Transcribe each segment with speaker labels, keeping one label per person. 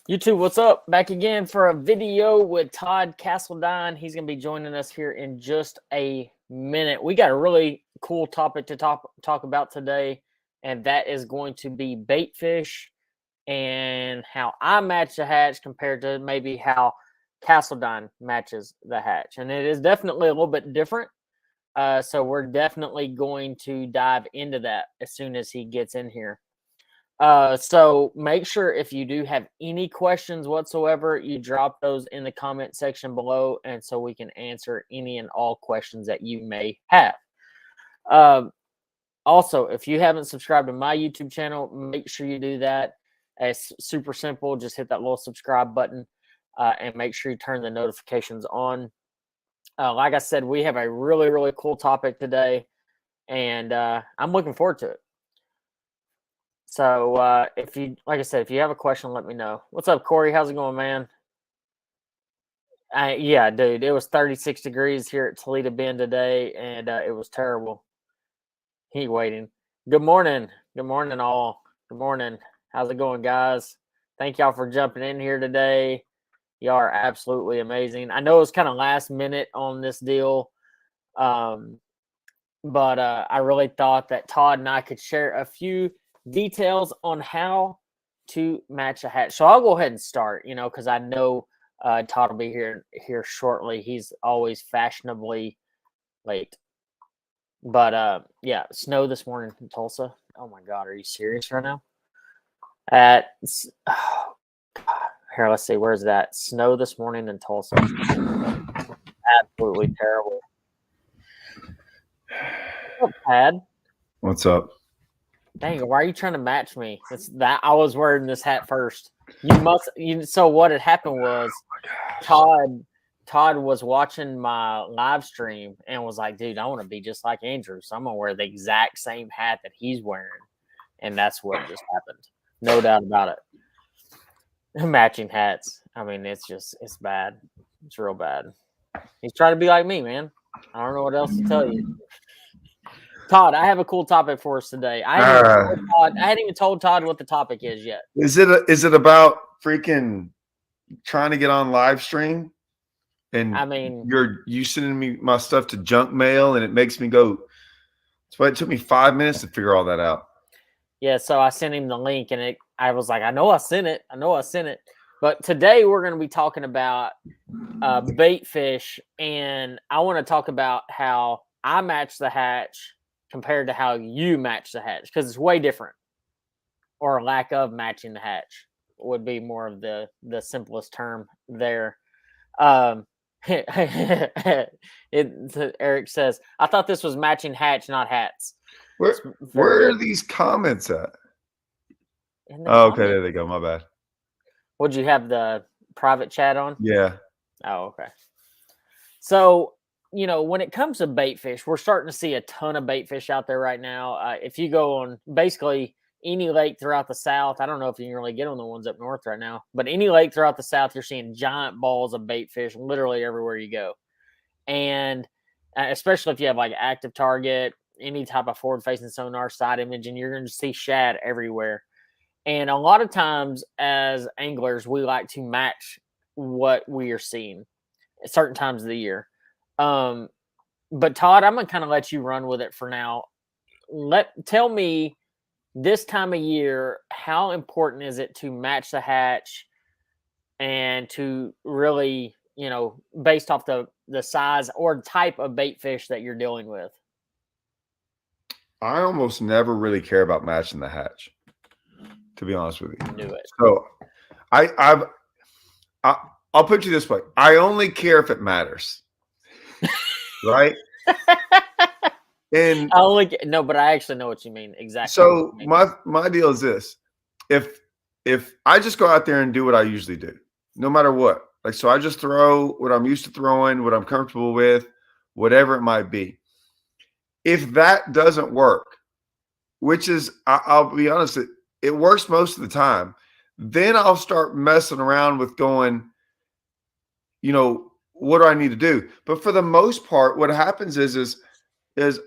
Speaker 1: YouTube, what's up? Back again for a video with Todd Castledine. He's going to be joining us here in just a minute. We got a really cool topic to talk about today, and that is going to be bait fish and how I match the hatch compared to maybe how Castledine matches the hatch. And it is definitely a little bit different. So we're definitely going to dive into that as soon as he gets in here. So make sure if you do have any questions whatsoever, you drop those in the comment section below, and so we can answer any and all questions that you may have. Also, if you haven't subscribed to my YouTube channel, make sure you do that. It's super simple. Just hit that little subscribe button and make sure you turn the notifications on. Like I said, we have a really, really cool topic today, and I'm looking forward to it. So if you, like I said, if you have a question, let me know. What's up, Corey? How's it going, man? Yeah, dude, it was 36 degrees here at Toledo Bend today, and it was terrible. Heat waiting. Good morning. Good morning, all. Good morning. How's it going, guys? Thank y'all for jumping in here today. Y'all are absolutely amazing. I know it was kind of last minute on this deal, but I really thought that Todd and I could share a few details on how to match a hatch. So I'll go ahead and start, because I know Todd will be here shortly. He's always fashionably late. But yeah, snow this morning in Tulsa. Oh my God, are you serious right now? Here, let's see, where's that? Snow this morning in Tulsa. Absolutely terrible. What's up, Pad?
Speaker 2: What's up?
Speaker 1: Dang, why are you trying to match me? It's that I was wearing this hat first. So what had happened was Todd was watching my live stream and was like, dude, I want to be just like Andrew. So I'm gonna wear the exact same hat that he's wearing. And that's what just happened. No doubt about it. Matching hats. I mean, it's bad. It's real bad. He's trying to be like me, man. I don't know what else to tell you. Todd, I have a cool topic for us today. I hadn't even told Todd what the topic is yet.
Speaker 2: Is it about freaking trying to get on live stream? And
Speaker 1: I mean,
Speaker 2: you sending me my stuff to junk mail, and it makes me go. That's why it took me 5 minutes to figure all that out.
Speaker 1: Yeah, so I sent him the link, and I was like, I know I sent it. But today we're going to be talking about bait fish, and I want to talk about how I match the hatch compared to how you match the hatch, because it's way different, or lack of matching the hatch would be more of the simplest term there. Eric says, I thought this was matching hatch, not hats.
Speaker 2: Where are these comments at? Oh, okay, there they go. My bad.
Speaker 1: Would you have the private chat on?
Speaker 2: Yeah.
Speaker 1: Oh, okay. So, when it comes to bait fish, we're starting to see a ton of bait fish out there right now. If you go on basically any lake throughout the South, I don't know if you can really get on the ones up north right now, but any lake throughout the South, you're seeing giant balls of bait fish literally everywhere you go. And especially if you have like active target, any type of forward-facing sonar, side imaging, you're going to see shad everywhere. And a lot of times as anglers, we like to match what we are seeing at certain times of the year. But Todd, I'm going to kind of let you run with it for now. Tell me this time of year, how important is it to match the hatch and to really, based off the size or type of bait fish that you're dealing with?
Speaker 2: I almost never really care about matching the hatch, to be honest with you.
Speaker 1: I knew it.
Speaker 2: So I'll put you this way. I only care if it matters. Right? And
Speaker 1: but I actually know what you mean exactly.
Speaker 2: So my deal is this: if I just go out there and do what I usually do, no matter what, like, so I just throw what I'm used to throwing, what I'm comfortable with, whatever it might be. If that doesn't work, which is, I'll be honest, it works most of the time, then I'll start messing around with going, what do I need to do? But for the most part, what happens is as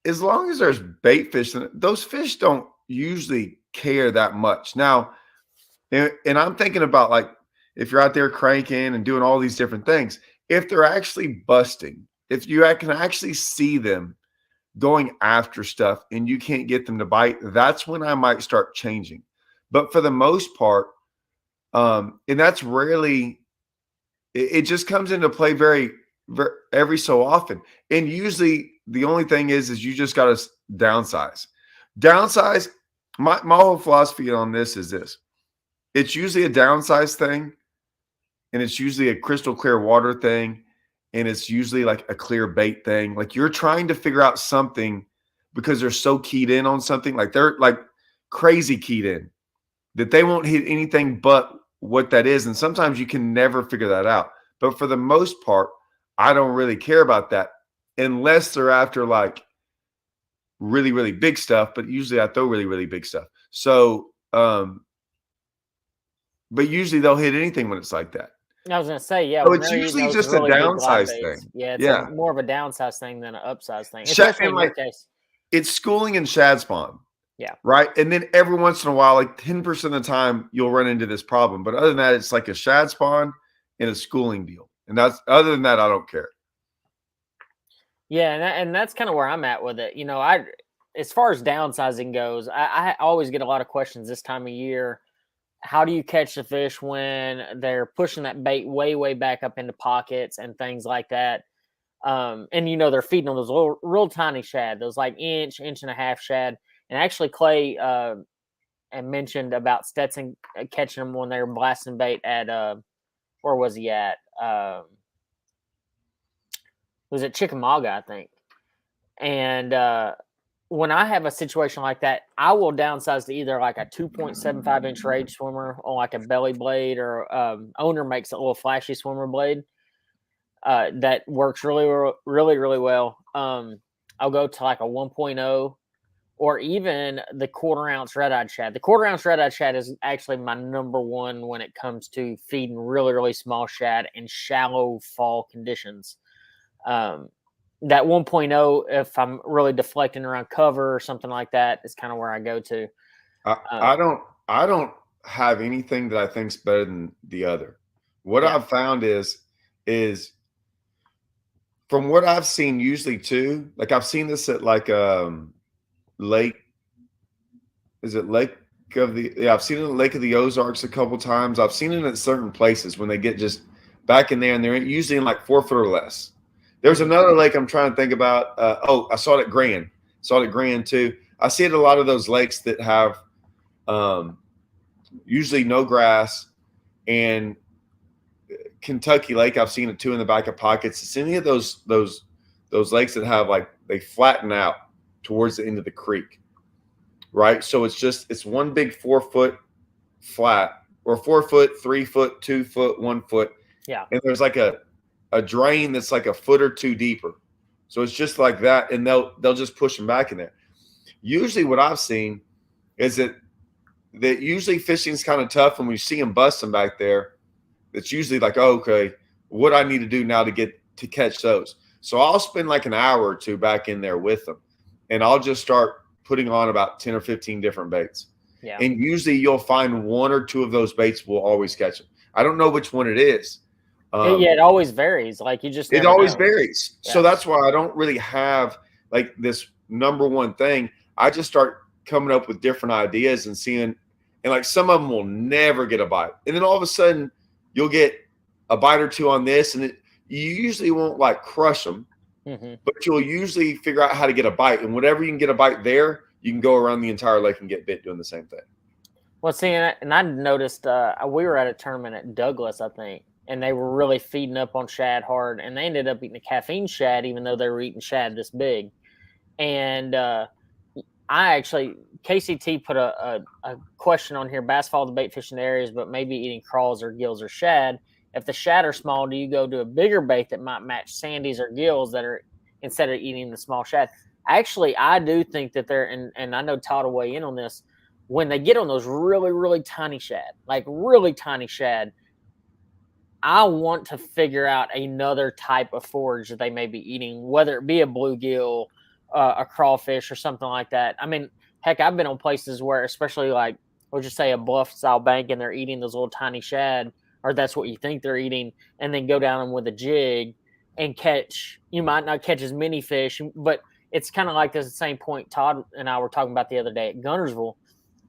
Speaker 2: long as there's bait fish, those fish don't usually care that much. Now, And I'm thinking about, like, if you're out there cranking and doing all these different things, if they're actually busting, if you can actually see them going after stuff and you can't get them to bite, that's when I might start changing. But for the most part, and that's rarely, it just comes into play very, very every so often. And usually the only thing is you just got to downsize. Downsize. My whole philosophy on this is this: it's usually a downsize thing, and it's usually a crystal clear water thing, and it's usually like a clear bait thing. Like, you're trying to figure out something because they're so keyed in on something, like they're like crazy keyed in that they won't hit anything but what that is. And sometimes you can never figure that out. But for the most part, I don't really care about that unless they're after like really, really big stuff. But usually I throw really, really big stuff. So, but usually they'll hit anything when it's like that.
Speaker 1: I was gonna say, yeah,
Speaker 2: So
Speaker 1: when
Speaker 2: it's
Speaker 1: they're eating
Speaker 2: usually
Speaker 1: those
Speaker 2: just a
Speaker 1: really big live
Speaker 2: downsize
Speaker 1: baits,
Speaker 2: thing.
Speaker 1: yeah, it's
Speaker 2: Yeah.
Speaker 1: more of a downsize thing than an upsize thing, especially
Speaker 2: And
Speaker 1: in your
Speaker 2: like,
Speaker 1: case.
Speaker 2: it's schooling and shad spawn.
Speaker 1: Yeah.
Speaker 2: Right. And then every once in a while, like 10% of the time, you'll run into this problem. But other than that, it's like a shad spawn and a schooling deal. And that's, other than that, I don't care.
Speaker 1: Yeah, and that's kind of where I'm at with it. As far as downsizing goes, I always get a lot of questions this time of year. How do you catch the fish when they're pushing that bait way, way back up into pockets and things like that? And they're feeding on those little, real tiny shad, those like inch and a half shad. And actually, Clay and mentioned about Stetson catching them when they were blasting bait at where was he at? Was it Chickamauga, I think? And when I have a situation like that, I will downsize to either like a 2.75-inch rage swimmer on like a belly blade, or owner makes a little flashy swimmer blade that works really, really, really well. I'll go to like a 1.0, or even the quarter-ounce red-eyed shad. The quarter-ounce red-eyed shad is actually my number one when it comes to feeding really, really small shad in shallow fall conditions. That 1.0, if I'm really deflecting around cover or something like that, is kind of where I go to.
Speaker 2: I don't have anything that I think's better than the other. What
Speaker 1: Yeah.
Speaker 2: I've found is from what I've seen usually too, like I've seen this at like Lake, is it Lake of the, yeah, I've seen it at Lake of the Ozarks a couple times. I've seen it at certain places when they get just back in there, and they're usually in like 4 foot or less. There's another lake I'm trying to think about. I saw it at Grand. Saw it at Grand too. I see it at a lot of those lakes that have usually no grass, and Kentucky Lake, I've seen it too in the back of pockets. It's any of those lakes that have like, they flatten out towards the end of the creek, right? So it's one big 4 foot flat, or 4 foot, 3 foot, 2 foot, 1 foot.
Speaker 1: Yeah.
Speaker 2: And there's like a drain that's like a foot or two deeper. So it's just like that, and they'll just push them back in there. Usually what I've seen is that usually fishing's kind of tough, and when you see them busting back there, it's usually like, oh, okay, what I need to do now to catch those. So I'll spend like an hour or two back in there with them, and I'll just start putting on about 10 or 15 different baits.
Speaker 1: Yeah.
Speaker 2: And usually you'll find 1 or 2 of those baits will always catch them. I don't know which one it is.
Speaker 1: Yeah, it always varies. Like, you just never
Speaker 2: always
Speaker 1: know.
Speaker 2: varies. Yeah. So that's why I don't really have like this number one thing. I just start coming up with different ideas and seeing, and like some of them will never get a bite. And then all of a sudden you'll get a bite or 2 on this, and you usually won't like crush them, but you'll usually figure out how to get a bite. And whatever you can get a bite there, you can go around the entire lake and get bit doing the same thing.
Speaker 1: Well, see, and I noticed we were at a tournament at Douglas, I think, and they were really feeding up on shad hard, and they ended up eating a caffeine shad, even though they were eating shad this big. And I actually, KCT put a question on here: bass follow the bait fishing areas, but maybe eating crawls or gills or shad. If the shad are small, do you go to a bigger bait that might match sandies or gills that are, instead of eating the small shad? Actually, I do think that they're, and I know Todd will weigh in on this, when they get on those really, really tiny shad, like really tiny shad, I want to figure out another type of forage that they may be eating, whether it be a bluegill, a crawfish, or something like that. I mean, heck, I've been on places where, especially like we'll just say a bluff style bank, and they're eating those little tiny shad, or that's what you think they're eating, and then go down them with a jig and catch. You might not catch as many fish, but it's kind of like the same point Todd and I were talking about the other day at Gunnersville.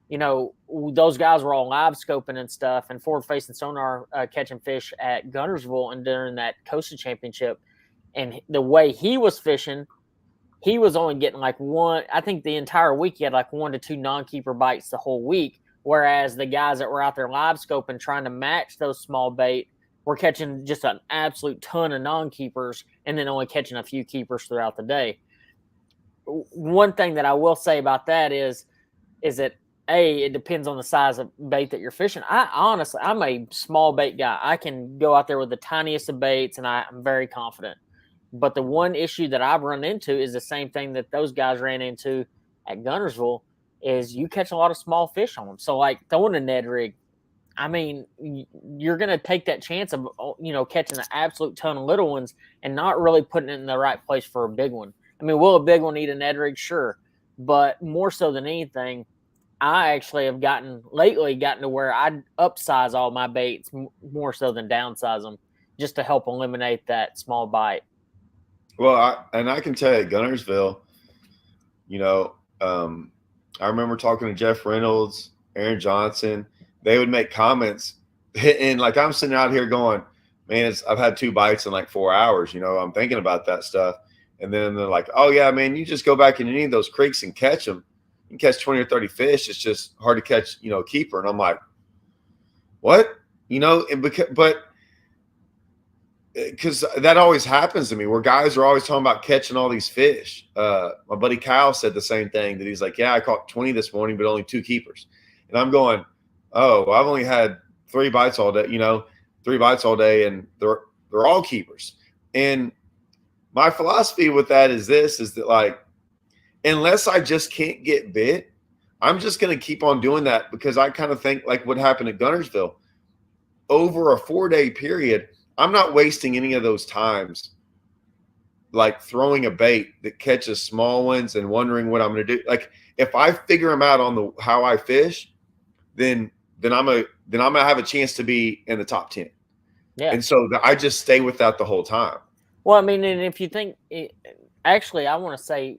Speaker 1: You know, those guys were all live scoping and stuff and forward facing sonar catching fish at Gunnersville and during that Coastal Championship. And the way he was fishing, he was only getting like one. I think the entire week he had like 1 to 2 non-keeper bites the whole week. Whereas the guys that were out there live scoping trying to match those small bait were catching just an absolute ton of non-keepers and then only catching a few keepers throughout the day. One thing that I will say about that is that it depends on the size of bait that you're fishing. Honestly, I'm a small bait guy. I can go out there with the tiniest of baits, and I'm very confident. But the one issue that I've run into is the same thing that those guys ran into at Gunnersville is you catch a lot of small fish on them. So like throwing a Ned rig, I mean, you're going to take that chance of, catching an absolute ton of little ones and not really putting it in the right place for a big one. I mean, will a big one eat a Ned rig? Sure. But more so than anything, I actually have gotten to where I upsize all my baits more so than downsize them just to help eliminate that small bite.
Speaker 2: Well, I can tell you at Gunnersville, I remember talking to Jeff Reynolds, Aaron Johnson. They would make comments, and like I'm sitting out here going, man, I've had 2 bites in like 4 hours. I'm thinking about that stuff. And then they're like, oh, yeah, man, you just go back in any of those creeks and catch them. You can catch 20 or 30 fish. It's just hard to catch, a keeper. And I'm like, what? Because that always happens to me where guys are always talking about catching all these fish. My buddy Kyle said the same thing, that he's like, yeah, I caught 20 this morning, but only 2 keepers. And I'm going, oh, well, I've only had 3 bites all day, 3 bites all day, and they're all keepers. And my philosophy with that is that like, unless I just can't get bit, I'm just going to keep on doing that, because I kind of think like what happened at Gunnersville over a 4-day period. I'm not wasting any of those times like throwing a bait that catches small ones and wondering what I'm going to do. Like if I figure them out on how I fish, then I'm gonna have a chance to be in the top 10.
Speaker 1: Yeah.
Speaker 2: And so I just stay with that the whole time.
Speaker 1: Well, I mean, and if you think, actually, I want to say,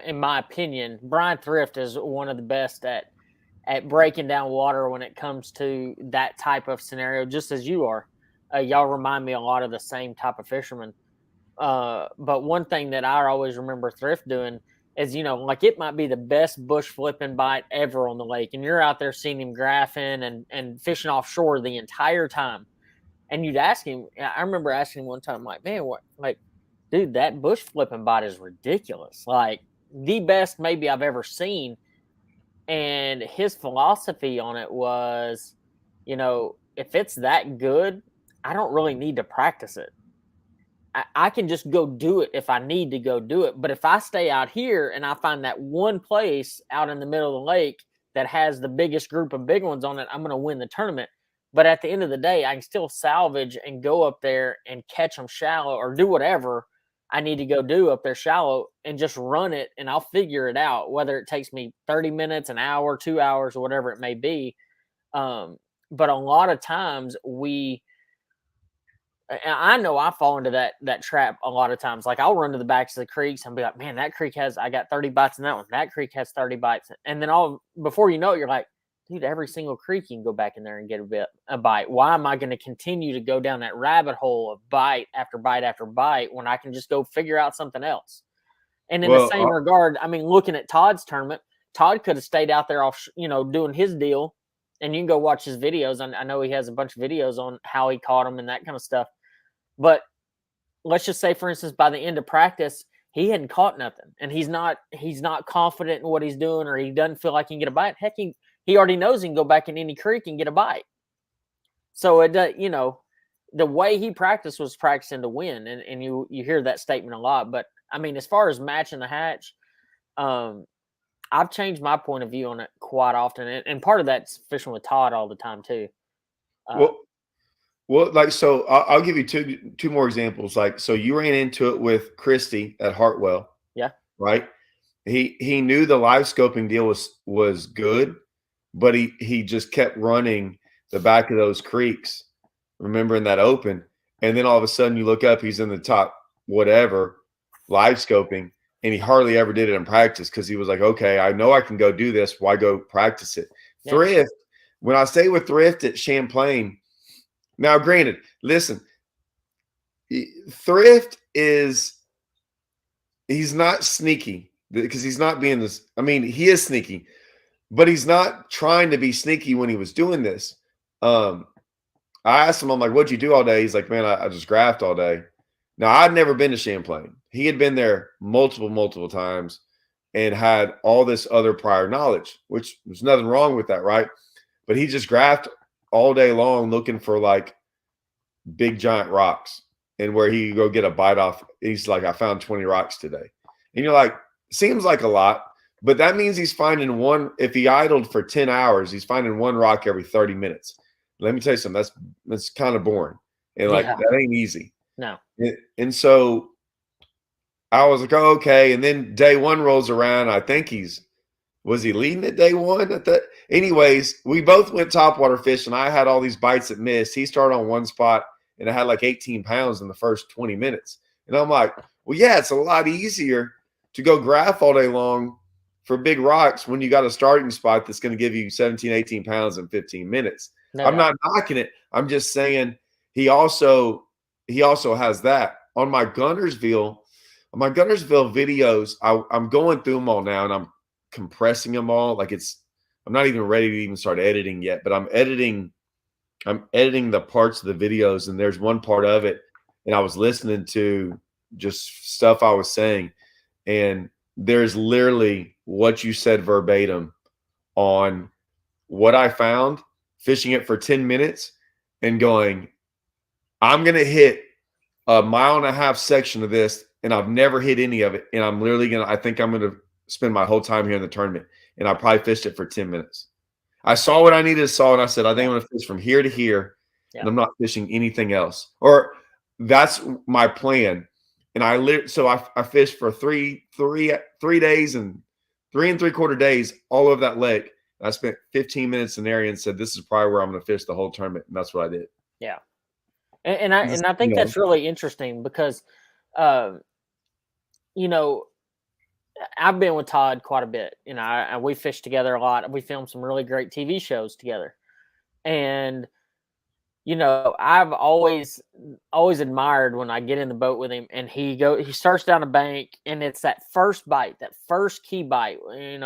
Speaker 1: in my opinion, Brian Thrift is one of the best at breaking down water when it comes to that type of scenario, just as you are. Y'all remind me a lot of the same type of fishermen. But one thing that I always remember Thrift doing is, like it might be the best bush flipping bite ever on the lake, and you're out there seeing him graphing and fishing offshore the entire time. And you'd ask him, I remember asking him one time, like, man, what, like, dude, that bush flipping bite is ridiculous. Like the best maybe I've ever seen. And his philosophy on it was, if it's that good, I don't really need to practice it. I can just go do it if I need to go do it. But if I stay out here and I find that one place out in the middle of the lake that has the biggest group of big ones on it, I'm going to win the tournament. But at the end of the day, I can still salvage and go up there and catch them shallow or do whatever I need to go do up there shallow and just run it, and I'll figure it out, whether it takes me 30 minutes, an hour, 2 hours, or whatever it may be. But a lot of times I know I fall into that trap a lot of times. Like I'll run to the backs of the creeks and be like, man, that creek I got 30 bites in that one. That creek has 30 bites. And then before you know it, you're like, dude, every single creek you can go back in there and get a bite. Why am I going to continue to go down that rabbit hole of bite after bite after bite when I can just go figure out something else? And in the same regard, I mean, looking at Todd's tournament, Todd could have stayed out there off, doing his deal. And you can go watch his videos. I know he has a bunch of videos on how he caught them and that kind of stuff. But let's just say, for instance, by the end of practice, he hadn't caught nothing, and he's not confident in what he's doing, or he doesn't feel like he can get a bite. Heck, he already knows he can go back in any creek and get a bite. So it, the way he practiced was practicing to win, and you hear that statement a lot. But I mean, as far as matching the hatch, I've changed my point of view on it quite often, and part of that's fishing with Todd all the time too.
Speaker 2: Well, like, so I'll give you two more examples. Like, so you ran into it with Christy at Hartwell.
Speaker 1: Yeah.
Speaker 2: Right. He knew the live scoping deal was good, but he just kept running the back of those creeks, remembering that open. And then all of a sudden you look up, he's in the top whatever, live scoping, and he hardly ever did it in practice because he was like, okay, I know I can go do this. Why go practice it?
Speaker 1: Yeah.
Speaker 2: Thrift, when I say with Thrift at Champlain, now granted, listen, Thrift he's not sneaky because he's not being this. I mean, he is sneaky, but he's not trying to be sneaky when he was doing this. I asked him, I'm like, what'd you do all day? He's like, man, I just graphed all day. Now, I'd never been to Champlain. He had been there multiple times and had all this other prior knowledge, which there's nothing wrong with that, right? But he just graphed all day long looking for like big giant rocks and where he could go get a bite off. He's like, I found 20 rocks today. And you're like, seems like a lot, but that means he's finding one. If he idled for 10 hours, he's finding one rock every 30 minutes. Let me tell you something. That's kind of boring. And like, that ain't easy.
Speaker 1: No.
Speaker 2: And so I was like, oh, okay. And then day one rolls around. I think was he leading at day one? Anyways, we both went topwater fishing. I had all these bites that missed. He started on one spot and I had like 18 pounds in the first 20 minutes. And I'm like, well, yeah, it's a lot easier to go graph all day long for big rocks when you got a starting spot that's going to give you 17, 18 pounds in 15 minutes. No, I'm not knocking it. I'm just saying he also has that. On my Gunnersville videos, I'm going through them all now and I'm compressing them all. Like I'm not even ready to even start editing yet, but I'm editing the parts of the videos, and there's one part of it, and I was listening to just stuff I was saying, and there's literally what you said verbatim on what I found, fishing it for 10 minutes and going, I'm going to hit a 1.5 mile section of this, and I've never hit any of it, and I think I'm going to spend my whole time here in the tournament, and I probably fished it for 10 minutes. I saw what I needed to saw, and I said, I think I'm going to fish from here to here, and I'm not fishing anything else. Or that's my plan. And I fished for three days and 3 3/4 days all over that lake. I spent 15 minutes in the area and said, this is probably where I'm going to fish the whole tournament. And that's what I did.
Speaker 1: Yeah. And I think that's really interesting because, I've been with Todd quite a bit. We fished together a lot. We filmed some really great TV shows together. And, I've always admired when I get in the boat with him and he starts down a bank and it's that first bite, that first key bite.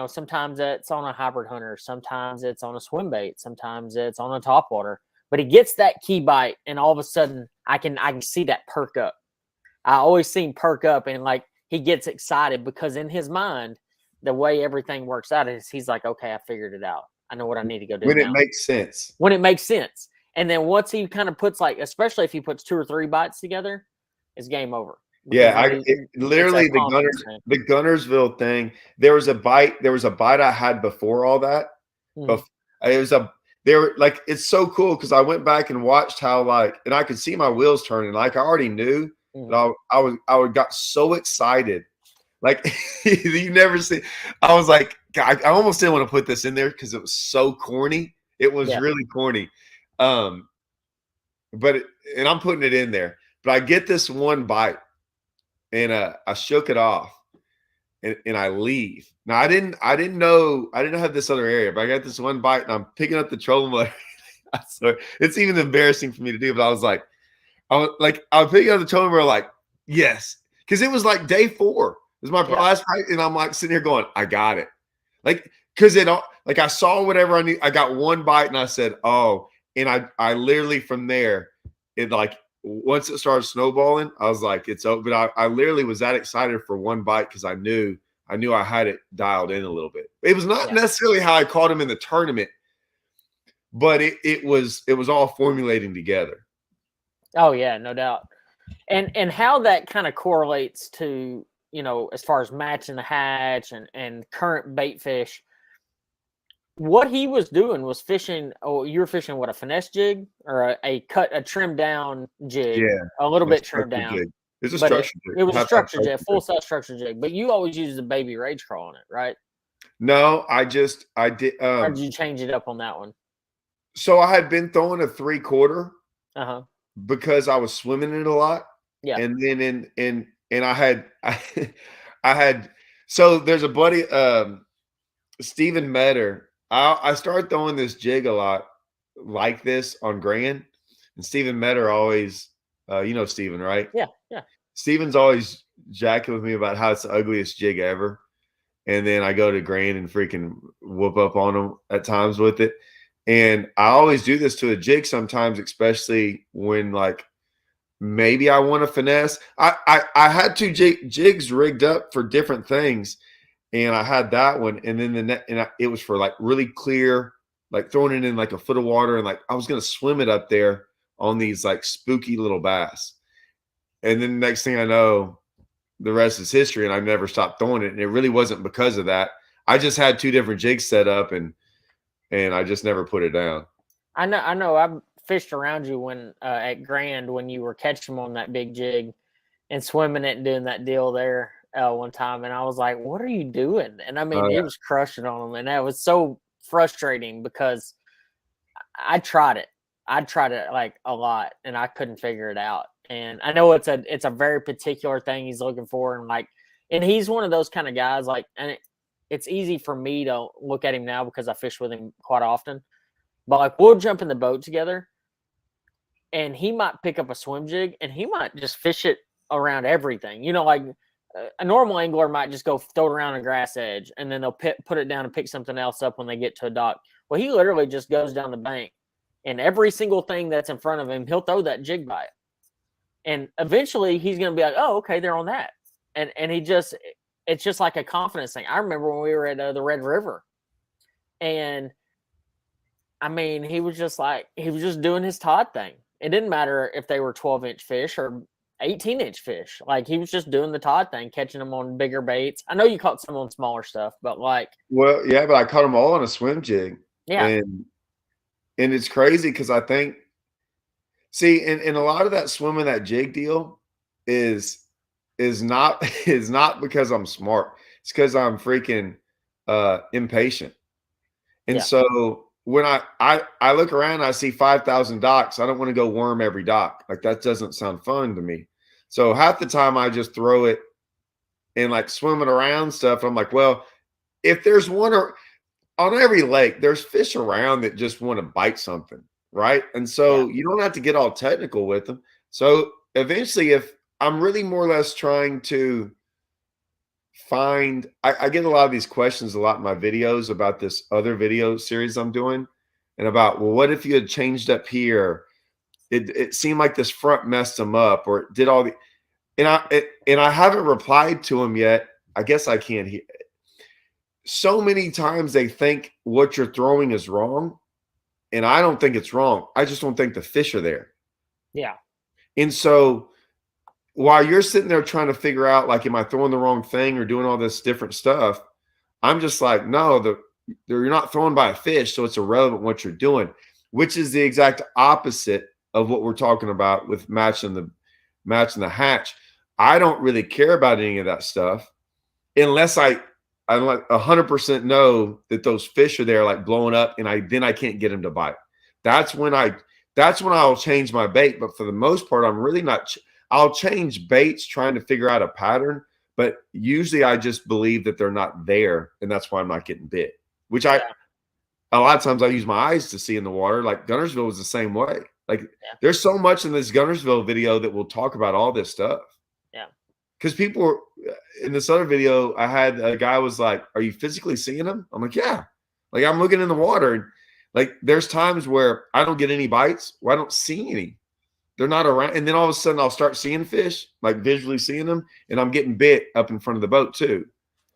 Speaker 1: Sometimes it's on a hybrid hunter, sometimes it's on a swim bait, sometimes it's on a topwater. But he gets that key bite, and all of a sudden, I can see that perk up. I always see him perk up, and like he gets excited because in his mind, the way everything works out is he's like, okay, I figured it out. I know what I need to go do.
Speaker 2: When it makes sense.
Speaker 1: When it makes sense, and then once he kind of puts especially if he puts 2 or 3 bites together, it's game over.
Speaker 2: Yeah, literally the Gunnersville thing. There was a bite I had before all that. Mm-hmm. It's so cool because I went back and watched how and I could see my wheels turning. Like I already knew, but I got so excited. Like you never see. I was like, God, I almost didn't want to put this in there because it was so corny. It was really corny. And I'm putting it in there. But I get this one bite, and I shook it off, and I leave. Now I didn't have this other area, but I got this one bite, and I'm picking up the trolling motor. So it's even embarrassing for me to do, but I was picking up the trolling motor, like, yes, because it was like day 4. It was my last bite, and I'm like sitting here going, I got it, because I saw whatever I need. I got one bite, and I said, oh, and I literally from there, once it started snowballing, I was like, it's over. But I literally was that excited for one bite because I knew I had it dialed in a little bit. It was not necessarily how I caught him in the tournament, but it was all formulating together.
Speaker 1: Oh yeah, no doubt. And how that kind of correlates to, as far as matching the hatch and current bait fish. What he was doing was fishing. Oh, you were fishing what, a finesse jig or a trimmed down jig?
Speaker 2: Yeah,
Speaker 1: a little bit trimmed down.
Speaker 2: Jig. It's a structure jig.
Speaker 1: It was a structure jig, full size structure jig. But you always use the baby rage crawl on it, right?
Speaker 2: No, I did.
Speaker 1: Or did you change it up on that one?
Speaker 2: So I had been throwing a 3/4
Speaker 1: Uh-huh.
Speaker 2: because I was swimming it a lot,
Speaker 1: Yeah.
Speaker 2: and then and I had I had so there's a buddy, Steven Metter. I started throwing this jig a lot like this on Grand, and Steven Metter always, you know Steven, right?
Speaker 1: Yeah. Yeah.
Speaker 2: Steven's always jacking with me about how it's the ugliest jig ever, and then I go to Grand and freaking whoop up on him at times with it. And I always do this to a jig sometimes, especially when like maybe I want to finesse. I had two jigs rigged up for different things, and I had that one, and then the net, and it was for like really clear, like throwing it in like a foot of water, and like I was gonna swim it up there on these like spooky little bass. And then the next thing I know, the rest is history, and I've never stopped throwing it. And it really wasn't because of that. I just had two different jigs set up, and I just never put it down.
Speaker 1: I know. I know. I fished around you when at Grand when you were catching them on that big jig and swimming it and doing that deal there one time, and I was like, "What are you doing?" And I mean,
Speaker 2: Oh
Speaker 1: he
Speaker 2: yeah.
Speaker 1: was crushing on them, and that was so frustrating because I tried it. I tried it like a lot, and I couldn't figure it out. And I know it's a very particular thing he's looking for, and like, and he's one of those kind of guys. Like, and it's easy for me to look at him now because I fish with him quite often. But like, we'll jump in the boat together, and he might pick up a swim jig, and he might just fish it around everything. You know, like a normal angler might just go throw it around a grass edge, and then they'll put it down and pick something else up when they get to a dock. Well, he literally just goes down the bank, and every single thing that's in front of him, he'll throw that jig by it. And eventually he's going to be like, oh, okay, they're on that. And it's just like a confidence thing. I remember when we were at the Red River, and I mean, he was just doing his Todd thing. It didn't matter if they were 12-inch fish or 18-inch fish. Like, he was just doing the Todd thing, catching them on bigger baits. I know you caught some on smaller stuff, but like,
Speaker 2: Well, yeah, but I caught them all on a swim jig,
Speaker 1: yeah,
Speaker 2: and it's crazy because I think, see, and a lot of that swimming that jig deal is not is not because I'm smart. It's because I'm freaking impatient. And
Speaker 1: yeah,
Speaker 2: so when I look around, I see 5,000 docks. I don't want to go worm every dock. Like that doesn't sound fun to me. So half the time I just throw it and like swimming around stuff. I'm like, well, if there's one or on every lake, there's fish around that just want to bite something, right? And
Speaker 1: yeah,
Speaker 2: so you don't have to get all technical with them. So eventually, if I'm really more or less trying to find, I get a lot of these questions a lot in my videos about this other video series I'm doing, and about, well, what if you had changed up here? It seemed like this front messed them up, or it did all the, and I haven't replied to them yet. I guess I can't hear. So many times they think what you're throwing is wrong, and I don't think it's wrong. I just don't think the fish are there.
Speaker 1: yeah,
Speaker 2: And so while you're sitting there trying to figure out, like, am I throwing the wrong thing or doing all this different stuff? I'm just like, no, you're not throwing by a fish, so it's irrelevant what you're doing, which is the exact opposite of what we're talking about with matching the hatch. I don't really care about any of that stuff unless I like 100% know that those fish are there, like blowing up, and I can't get them to bite. That's when I'll change my bait. But for the most part, I'm really not. I'll change baits trying to figure out a pattern, but usually I just believe that they're not there, and that's why I'm not getting bit. Which
Speaker 1: yeah,
Speaker 2: a lot of times I use my eyes to see in the water. Like Gunnersville was the same way. Like
Speaker 1: yeah,
Speaker 2: there's so much in this Gunnersville video that will talk about all this stuff.
Speaker 1: yeah,
Speaker 2: Because people were in this other video, I had a guy was like, "Are you physically seeing them?" I'm like, "Yeah." Like I'm looking in the water, and like there's times where I don't get any bites, or I don't see any. They're not around, and then all of a sudden I'll start seeing fish, like visually seeing them, and I'm getting bit up in front of the boat too.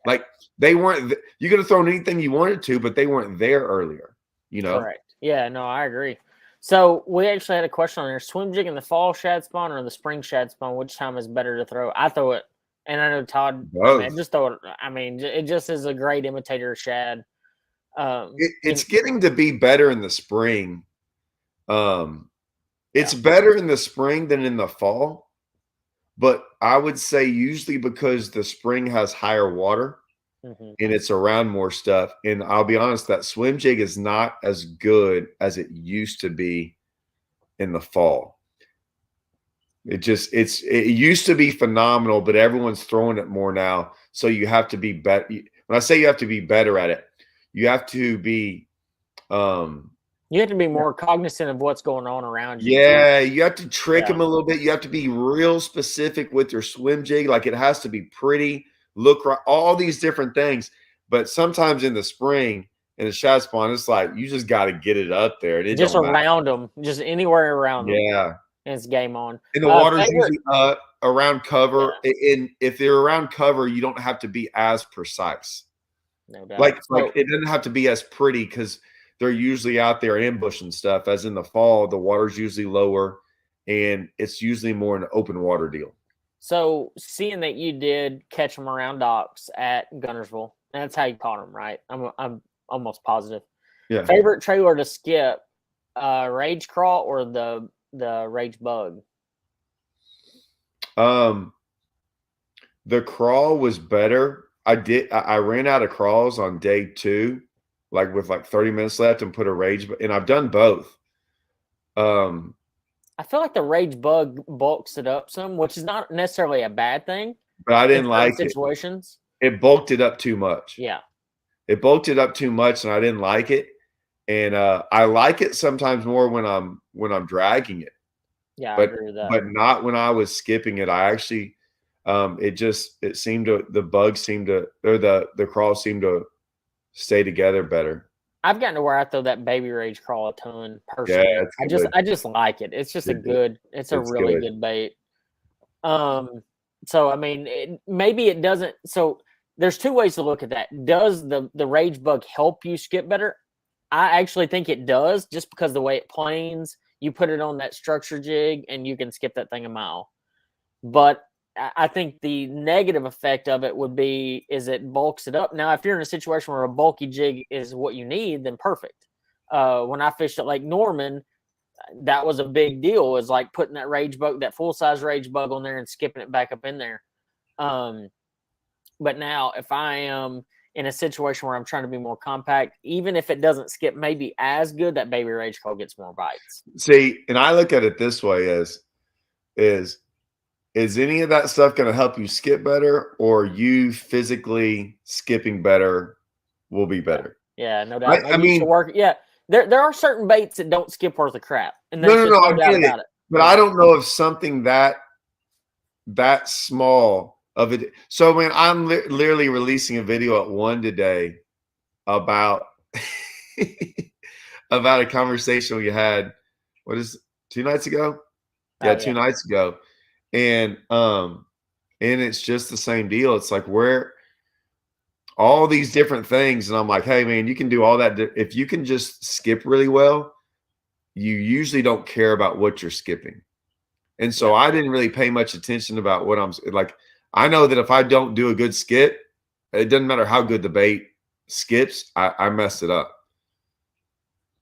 Speaker 2: Like they weren't. You could have thrown anything you wanted to, but they weren't there earlier. You know.
Speaker 1: correct. Yeah, no, I agree. So we actually had a question on there: swim jig in the fall shad spawn or the spring shad spawn? Which time is better to throw? I throw it, and I know Todd. I mean,
Speaker 2: Both.
Speaker 1: just throw it. I mean, it just is a great imitator of shad.
Speaker 2: It's getting to be better in the spring. Um,
Speaker 1: Yeah,
Speaker 2: it's better in the spring than in the fall, but I would say usually because the spring has higher water. and it's around more stuff. And I'll be honest, that swim jig is not as good as it used to be in the fall. It used to be phenomenal, but everyone's throwing it more now. So you have to be better. When I say you have to be better at it, you have to be
Speaker 1: you have to be more cognizant of what's going on around you.
Speaker 2: Yeah, you have to trick them a little bit. You have to be real specific with your swim jig. Like, it has to be pretty, look right, all these different things. But sometimes in the spring in the shad spawn, it's like you just got to get it up there. It
Speaker 1: just
Speaker 2: don't
Speaker 1: around
Speaker 2: matter.
Speaker 1: them, just anywhere around them.
Speaker 2: Yeah,
Speaker 1: And it's game on.
Speaker 2: and the water's usually around cover. And if they're around cover, you don't have to be as precise.
Speaker 1: No doubt.
Speaker 2: Like it doesn't have to be as pretty because they're usually out there ambushing stuff. As in the fall, the water's usually lower, and it's usually more an open water deal.
Speaker 1: So, seeing that you did catch them around docks at Gunnersville, that's how you caught them, right? I'm almost positive.
Speaker 2: Yeah.
Speaker 1: Favorite trailer to skip, Rage Crawl or the Rage Bug?
Speaker 2: The crawl was better. I ran out of crawls on day 2, like with 30 minutes left, and put a Rage, and I've done both.
Speaker 1: I feel like the Rage Bug bulks it up some, which is not necessarily a bad thing.
Speaker 2: But I didn't like
Speaker 1: situations.
Speaker 2: It bulked it up too much.
Speaker 1: Yeah.
Speaker 2: It bulked it up too much, and I didn't like it. And I like it sometimes more when I'm dragging it.
Speaker 1: Yeah,
Speaker 2: but,
Speaker 1: I agree with that.
Speaker 2: But not when I was skipping it. I actually it seemed to, the bugs seemed to, or the crawls seemed to stay together better.
Speaker 1: I've gotten to where I throw that baby Rage Crawl a ton personally.
Speaker 2: Yeah,
Speaker 1: I just like it. It's just it's a really good bait. So I mean, maybe it doesn't. So there's 2 ways to look at that. Does the Rage Bug help you skip better? I actually think it does, just because the way it planes, you put it on that structure jig and you can skip that thing a mile. But I think the negative effect of it would be is it bulks it up. Now, if you're in a situation where a bulky jig is what you need, then perfect. When I fished at Lake Norman, that was a big deal. Is like putting that Rage Bug, that full size Rage Bug on there and skipping it back up in there. But now if I am in a situation where I'm trying to be more compact, even if it doesn't skip maybe as good, that baby Rage Crawl gets more bites.
Speaker 2: See, and I look at it this way is any of that stuff going to help you skip better, or you physically skipping better will be better?
Speaker 1: Yeah, no doubt.
Speaker 2: I mean,
Speaker 1: there are certain baits that don't skip worth a crap. And
Speaker 2: no, I get
Speaker 1: it.
Speaker 2: But I don't know if something that small of it. So, man, I'm literally releasing a video at 1 today about about a conversation we had. What is 2 nights ago? Yeah, 2 nights ago. And it's just the same deal. It's like, where all these different things, and I'm like, hey man, you can do all that. If you can just skip really well, you usually don't care about what you're skipping. And so I didn't really pay much attention about what I'm like. I know that if I don't do a good skip, it doesn't matter how good the bait skips, I messed it up.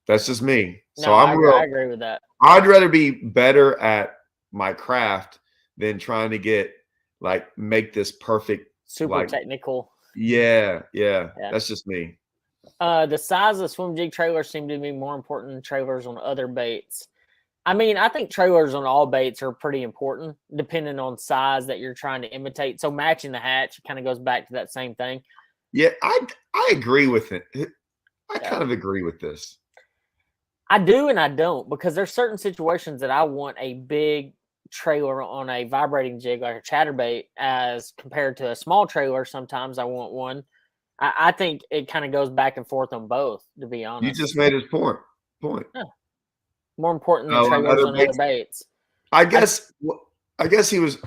Speaker 2: That's just me. So I
Speaker 1: agree with that.
Speaker 2: I'd rather be better at my craft than trying to make this perfect,
Speaker 1: super technical.
Speaker 2: Yeah. That's just me.
Speaker 1: The size of swim jig trailers seem to be more important than trailers on other baits. I mean, I think trailers on all baits are pretty important, depending on size that you're trying to imitate. So matching the hatch kind of goes back to that same thing.
Speaker 2: Yeah, I agree with it. I kind of agree with this.
Speaker 1: I do and I don't, because there's certain situations that I want a big trailer on a vibrating jig like a chatterbait as compared to a small trailer. Sometimes I want one. I think it kind of goes back and forth on both, to be honest.
Speaker 2: You just made his point.
Speaker 1: Yeah. More important than trailers on other baits.
Speaker 2: I guess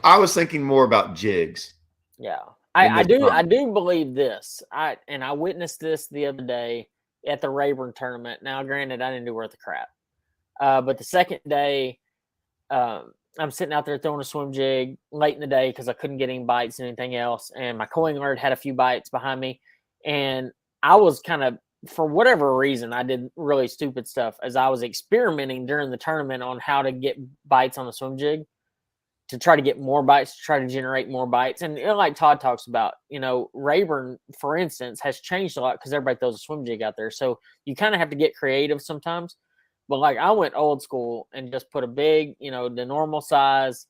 Speaker 2: I was thinking more about jigs.
Speaker 1: Yeah. I do believe this. I witnessed this the other day at the Rayburn tournament. Now, granted, I didn't do worth a crap. But the second day, I'm sitting out there throwing a swim jig late in the day because I couldn't get any bites and anything else. And my coin alert had a few bites behind me. And I was kind of, for whatever reason, I did really stupid stuff as I was experimenting during the tournament on how to get bites on the swim jig. to try to get more bites, to try to generate more bites. And like Todd talks about, Rayburn, for instance, has changed a lot because everybody throws a swim jig out there. So you kind of have to get creative sometimes. But like I went old school and just put a big, the normal size,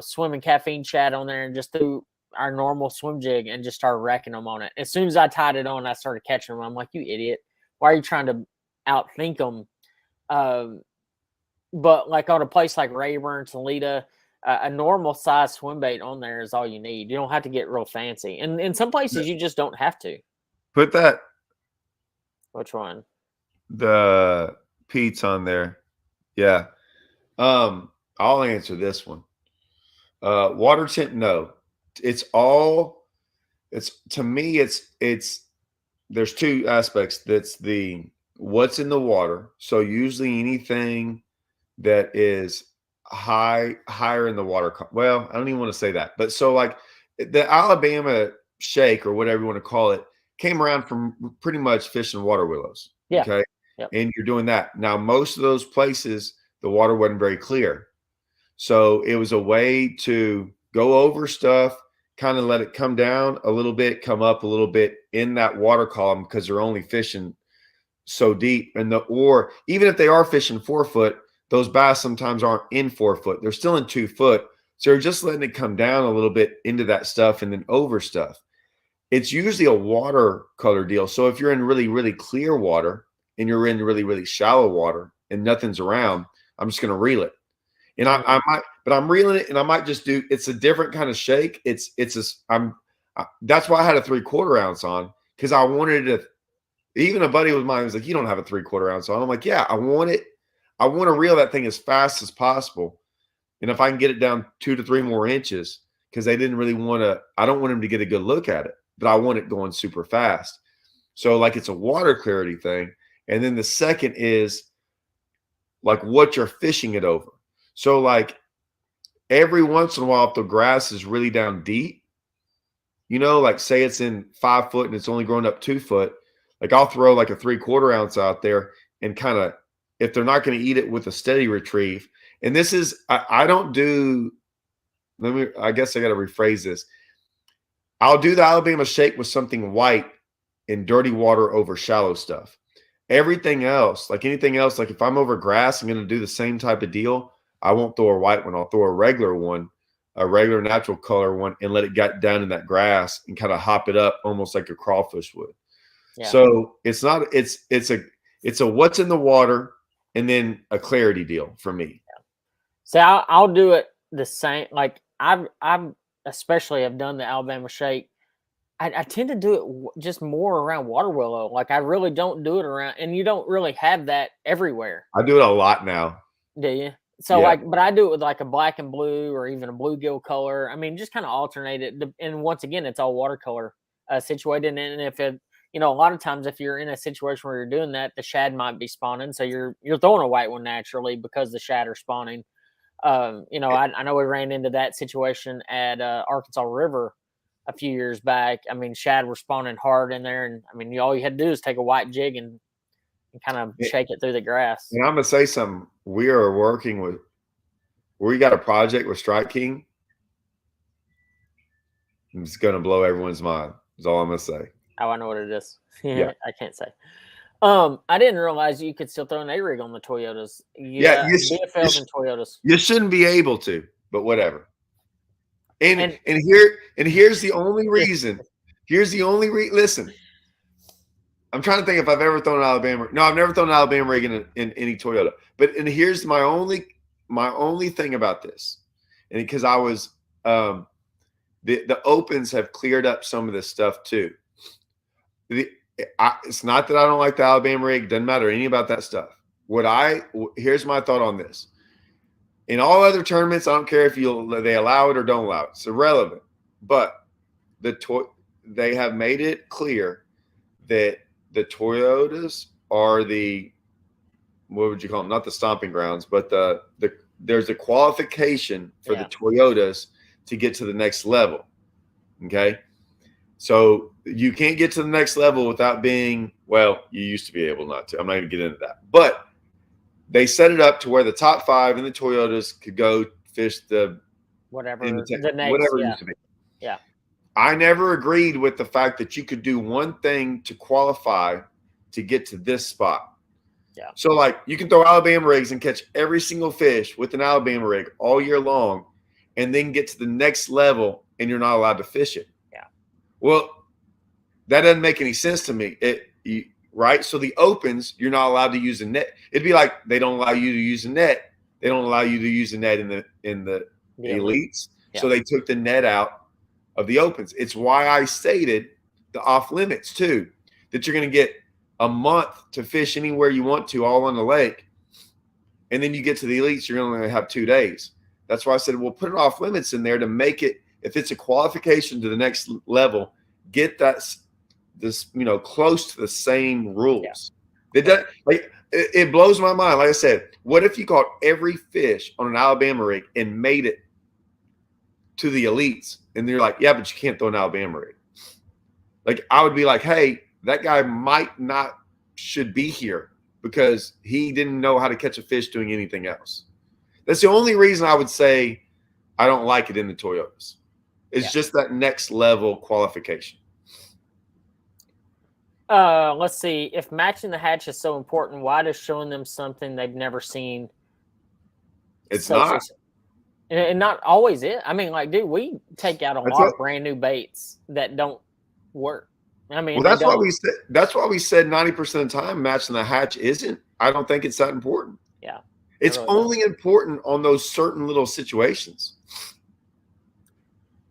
Speaker 1: swimming caffeine shad on there and just threw our normal swim jig and just started wrecking them on it. As soon as I tied it on, I started catching them. I'm like, you idiot. Why are you trying to outthink them? But like on a place like Rayburn, Toledo, a normal size swim bait on there is all you need. You don't have to get real fancy. And in some places, you just don't have to.
Speaker 2: Put that.
Speaker 1: Which one?
Speaker 2: The Pete's on there. Yeah. I'll answer this one. Water tint, no. To me, it's there's two aspects. That's the what's in the water. So usually anything that is higher in the water. Well, I don't even want to say that. But so like the Alabama shake or whatever you want to call it came around from pretty much fishing water willows.
Speaker 1: Yeah.
Speaker 2: Okay. Yep. And you're doing that. Now, most of those places, the water wasn't very clear. So it was a way to go over stuff, kind of let it come down a little bit, come up a little bit in that water column because they're only fishing so deep. Or even if they are fishing 4 foot, those bass sometimes aren't in 4 foot. They're still in 2 foot. So you're just letting it come down a little bit into that stuff and then over stuff. It's usually a watercolor deal. So if you're in really, really clear water and you're in really, really shallow water and nothing's around, I'm just going to reel it. And I'm reeling it and I might just do, it's a different kind of shake. That's why I had a 3/4 ounce on because I wanted to, even a buddy of mine was like, you don't have a 3/4 ounce on. I'm like, yeah, I want to reel that thing as fast as possible. And if I can get it down 2 to 3 more inches, because they didn't really I don't want them to get a good look at it, but I want it going super fast. So like it's a water clarity thing. And then the second is like what you're fishing it over. So like every once in a while, if the grass is really down deep, like say it's in 5 foot and it's only growing up 2 foot, like I'll throw like a 3/4 ounce out there and kind of, if they're not going to eat it with a steady retrieve. And this is, I don't do, I guess I got to rephrase this. I'll do the Alabama shake with something white in dirty water over shallow stuff. Everything else, like anything else, like if I'm over grass, I'm going to do the same type of deal. I won't throw a white one. I'll throw a regular one, a regular natural color one, and let it get down in that grass and kind of hop it up almost like a crawfish would. Yeah. So it's a what's in the water and then a clarity deal for me.
Speaker 1: Yeah. So I'll do it the same. Like I've especially have done the Alabama shake. I tend to do it just more around water willow. Like I really don't do it around, and you don't really have that everywhere.
Speaker 2: I do it a lot now.
Speaker 1: Do you? So yeah. But I do it with like a black and blue or even a bluegill color. I mean, just kind of alternate it. And once again, it's all watercolor situated. And if it, a lot of times if you're in a situation where you're doing that, the shad might be spawning. So you're throwing a white one naturally because the shad are spawning. I know we ran into that situation at Arkansas River a few years back. I mean, shad were spawning hard in there. And I mean, all you had to do is take a white jig and kind of shake it through the grass.
Speaker 2: And I'm going to say something. We got a project with Strike King. It's going to blow everyone's mind. That's all I'm going to say.
Speaker 1: Oh, I know what it is. Yeah. I can't say. I didn't realize you could still throw an A-rig on the Toyotas. BFLs and Toyotas.
Speaker 2: You shouldn't be able to, but whatever. And here's the only reason. Listen, I'm trying to think if I've ever thrown an Alabama. No, I've never thrown an Alabama rig in any Toyota. And here's my only thing about this, and because I was the opens have cleared up some of this stuff too. It's not that I don't like the Alabama rig. Doesn't matter any about that stuff. Here's my thought on this. In all other tournaments, I don't care if they allow it or don't allow it. It's irrelevant. But they have made it clear that the Toyotas are what would you call them? Not the stomping grounds, but there's a qualification for the Toyotas to get to the next level. Okay. So you can't get to the next level without being, well, you used to be able not to. I'm not going to get into that. But they set it up to where the top 5 in the Toyotas could go fish the
Speaker 1: whatever the next,
Speaker 2: whatever it
Speaker 1: yeah,
Speaker 2: used to be.
Speaker 1: yeah.
Speaker 2: I never agreed with the fact that you could do one thing to qualify to get to this spot.
Speaker 1: Yeah.
Speaker 2: So, like, you can throw Alabama rigs and catch every single fish with an Alabama rig all year long, and then get to the next level, and you're not allowed to fish it.
Speaker 1: Yeah.
Speaker 2: Well, that doesn't make any sense to me. Right? So the opens, you're not allowed to use a net. It'd be like they don't allow you to use a net. They don't allow you to use a net in the elites.
Speaker 1: Yeah.
Speaker 2: So they took the net out of the opens. It's why I stated the off limits too, that you're going to get a month to fish anywhere you want to, all on the lake. And then you get to the elites, you're only going to have 2 days. That's why I said, we'll put it off limits in there to make it, if it's a qualification to the next level, get this close to the same rules. Yeah. It blows my mind. Like I said, what if you caught every fish on an Alabama rig and made it to the elites? And they're like, yeah, but you can't throw an Alabama rig. Like, I would be like, hey, that guy should be here because he didn't know how to catch a fish doing anything else. That's the only reason I would say I don't like it in the Toyotas. It's just that next level qualification.
Speaker 1: Let's see. If matching the hatch is so important, why does showing them something they've never seen?
Speaker 2: It's not.
Speaker 1: And not always it. I mean, like, dude, we take out a lot of brand new baits that don't work. I mean,
Speaker 2: well, that's why we said 90% of the time matching the hatch isn't. I don't think it's that important.
Speaker 1: Yeah.
Speaker 2: It's only important on those certain little situations.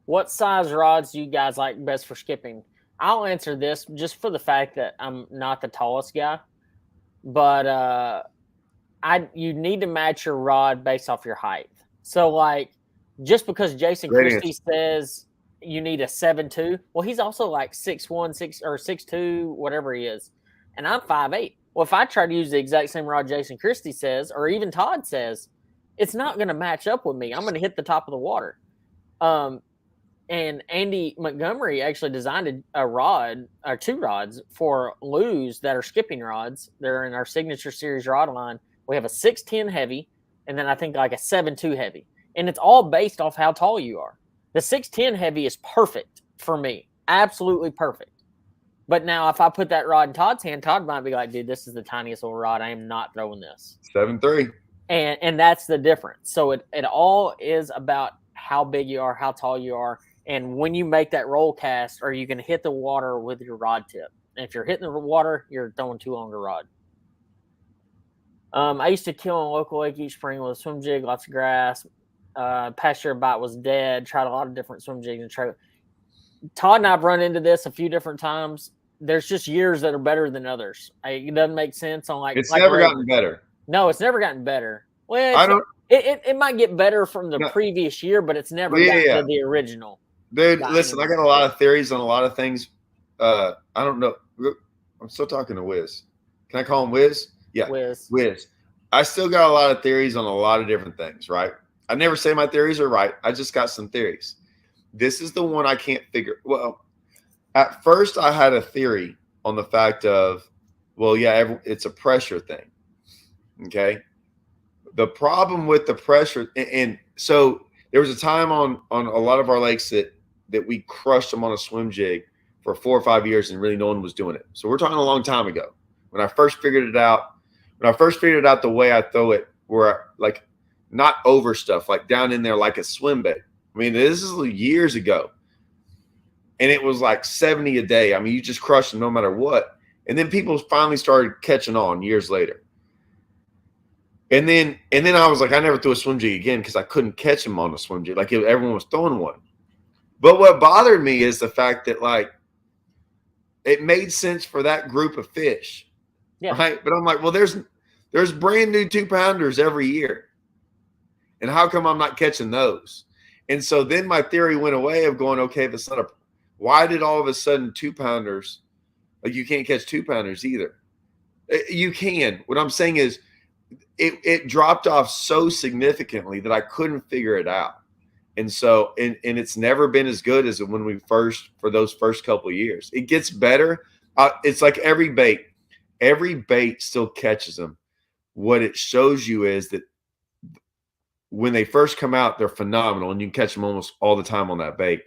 Speaker 2: What
Speaker 1: size rods do you guys like best for skipping? I'll answer this just for the fact that I'm not the tallest guy, but you need to match your rod based off your height. So, like, just because Jason Christie says you need a 7'2", well, he's also like 6'1", 6'2", whatever he is, and I'm 5'8". Well, if I try to use the exact same rod Jason Christie says, or even Todd says, it's not going to match up with me. I'm going to hit the top of the water. And Andy Montgomery actually designed a rod, or 2 rods for Lew's that are skipping rods. They're in our signature series rod line. We have a 6'10" heavy, and then I think like a 7'2" heavy. And it's all based off how tall you are. The 6'10" heavy is perfect for me. Absolutely perfect. But now if I put that rod in Todd's hand, Todd might be like, dude, this is the tiniest little rod. I am not throwing this.
Speaker 2: 7'3".
Speaker 1: And that's the difference. So it all is about how big you are, how tall you are. And when you make that roll cast, are you going to hit the water with your rod tip? And if you're hitting the water, you're throwing too long a rod. I used to kill on a local lake each spring with a swim jig, lots of grass. Past year bite was dead. Tried a lot of different swim jigs and tried. Todd and I've run into this a few different times. There's just years that are better than others. It doesn't make sense on like.
Speaker 2: It's never gotten better.
Speaker 1: No, it's never gotten better. Well, it might get better from the previous year, but it's never gotten to the original.
Speaker 2: Dude, listen, I got a lot of theories on a lot of things. I don't know. I'm still talking to Wiz. Can I call him Wiz? Yeah. Wiz. I still got a lot of theories on a lot of different things, right? I never say my theories are right. I just got some theories. This is the one I can't figure. Well, at first I had a theory on the fact of, well, yeah, it's a pressure thing. Okay. The problem with the pressure, and so there was a time on a lot of our lakes that we crushed them on a swim jig for 4 or 5 years and really no one was doing it. So we're talking a long time ago. When I first figured it out, the way I throw it, where like not over stuff, like down in there like a swim bait. I mean, this is years ago. And it was like 70 a day. I mean, you just crushed them no matter what. And then people finally started catching on years later. And then I was like, I never threw a swim jig again because I couldn't catch them on a swim jig. Like everyone was throwing one. But what bothered me is the fact that like it made sense for that group of fish. Yeah. Right. But I'm like, well, there's brand new 2-pounders every year. And how come I'm not catching those? And so then my theory went away of going, okay, if it's not why did all of a sudden 2-pounders, like you can't catch 2-pounders either? You can. What I'm saying is it dropped off so significantly that I couldn't figure it out. And so, and it's never been as good as when for those first couple of years. It gets better. It's like every bait still catches them. What it shows you is that when they first come out, they're phenomenal, and you can catch them almost all the time on that bait.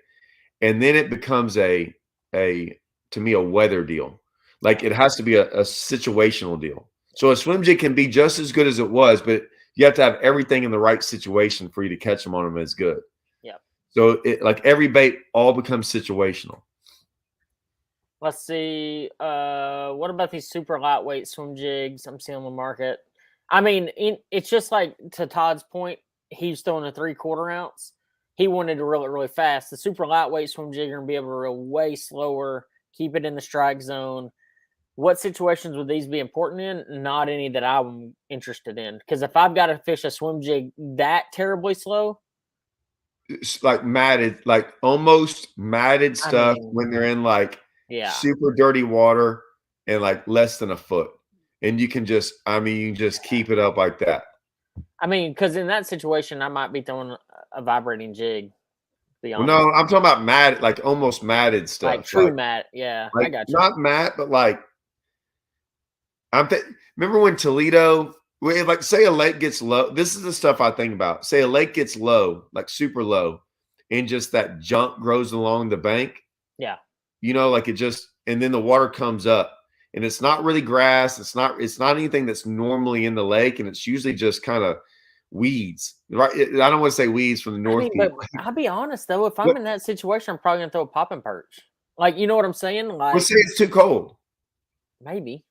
Speaker 2: And then it becomes to me, a weather deal. Like, it has to be a situational deal. So a swim jig can be just as good as it was, but you have to have everything in the right situation for you to catch them on them as good.
Speaker 1: Yeah.
Speaker 2: So like every bait all becomes situational.
Speaker 1: Let's see. What about these super lightweight swim jigs I'm seeing on the market? I mean, it's just like, to Todd's point, he's throwing a 3/4 ounce. He wanted to reel it really fast. The super lightweight swim jig are going to be able to reel way slower, keep it in the strike zone. What situations would these be important in? Not any that I'm interested in. Because if I've got to fish a swim jig that terribly slow,
Speaker 2: It's like matted, like almost matted stuff when they're in like super dirty water and like less than a foot. And you can just, you just keep it up like that.
Speaker 1: I mean, because in that situation, I might be throwing a vibrating jig.
Speaker 2: Well, no, I'm talking about matted, like almost matted stuff.
Speaker 1: Like true mat. Yeah,
Speaker 2: like,
Speaker 1: I got you.
Speaker 2: Not matte, but like, remember when Toledo, like, say a lake gets low. This is the stuff I think about. Say a lake gets low, like super low, and just that junk grows along the bank.
Speaker 1: Yeah.
Speaker 2: Like it just, and then the water comes up. And it's not really grass. It's not anything that's normally in the lake, and it's usually just kind of weeds. Right? I don't want to say weeds from the north.
Speaker 1: But I'll be honest though, if I'm in that situation, I'm probably gonna throw a popping perch. Like, you know what I'm saying? Like,
Speaker 2: let's say it's too cold.
Speaker 1: Maybe.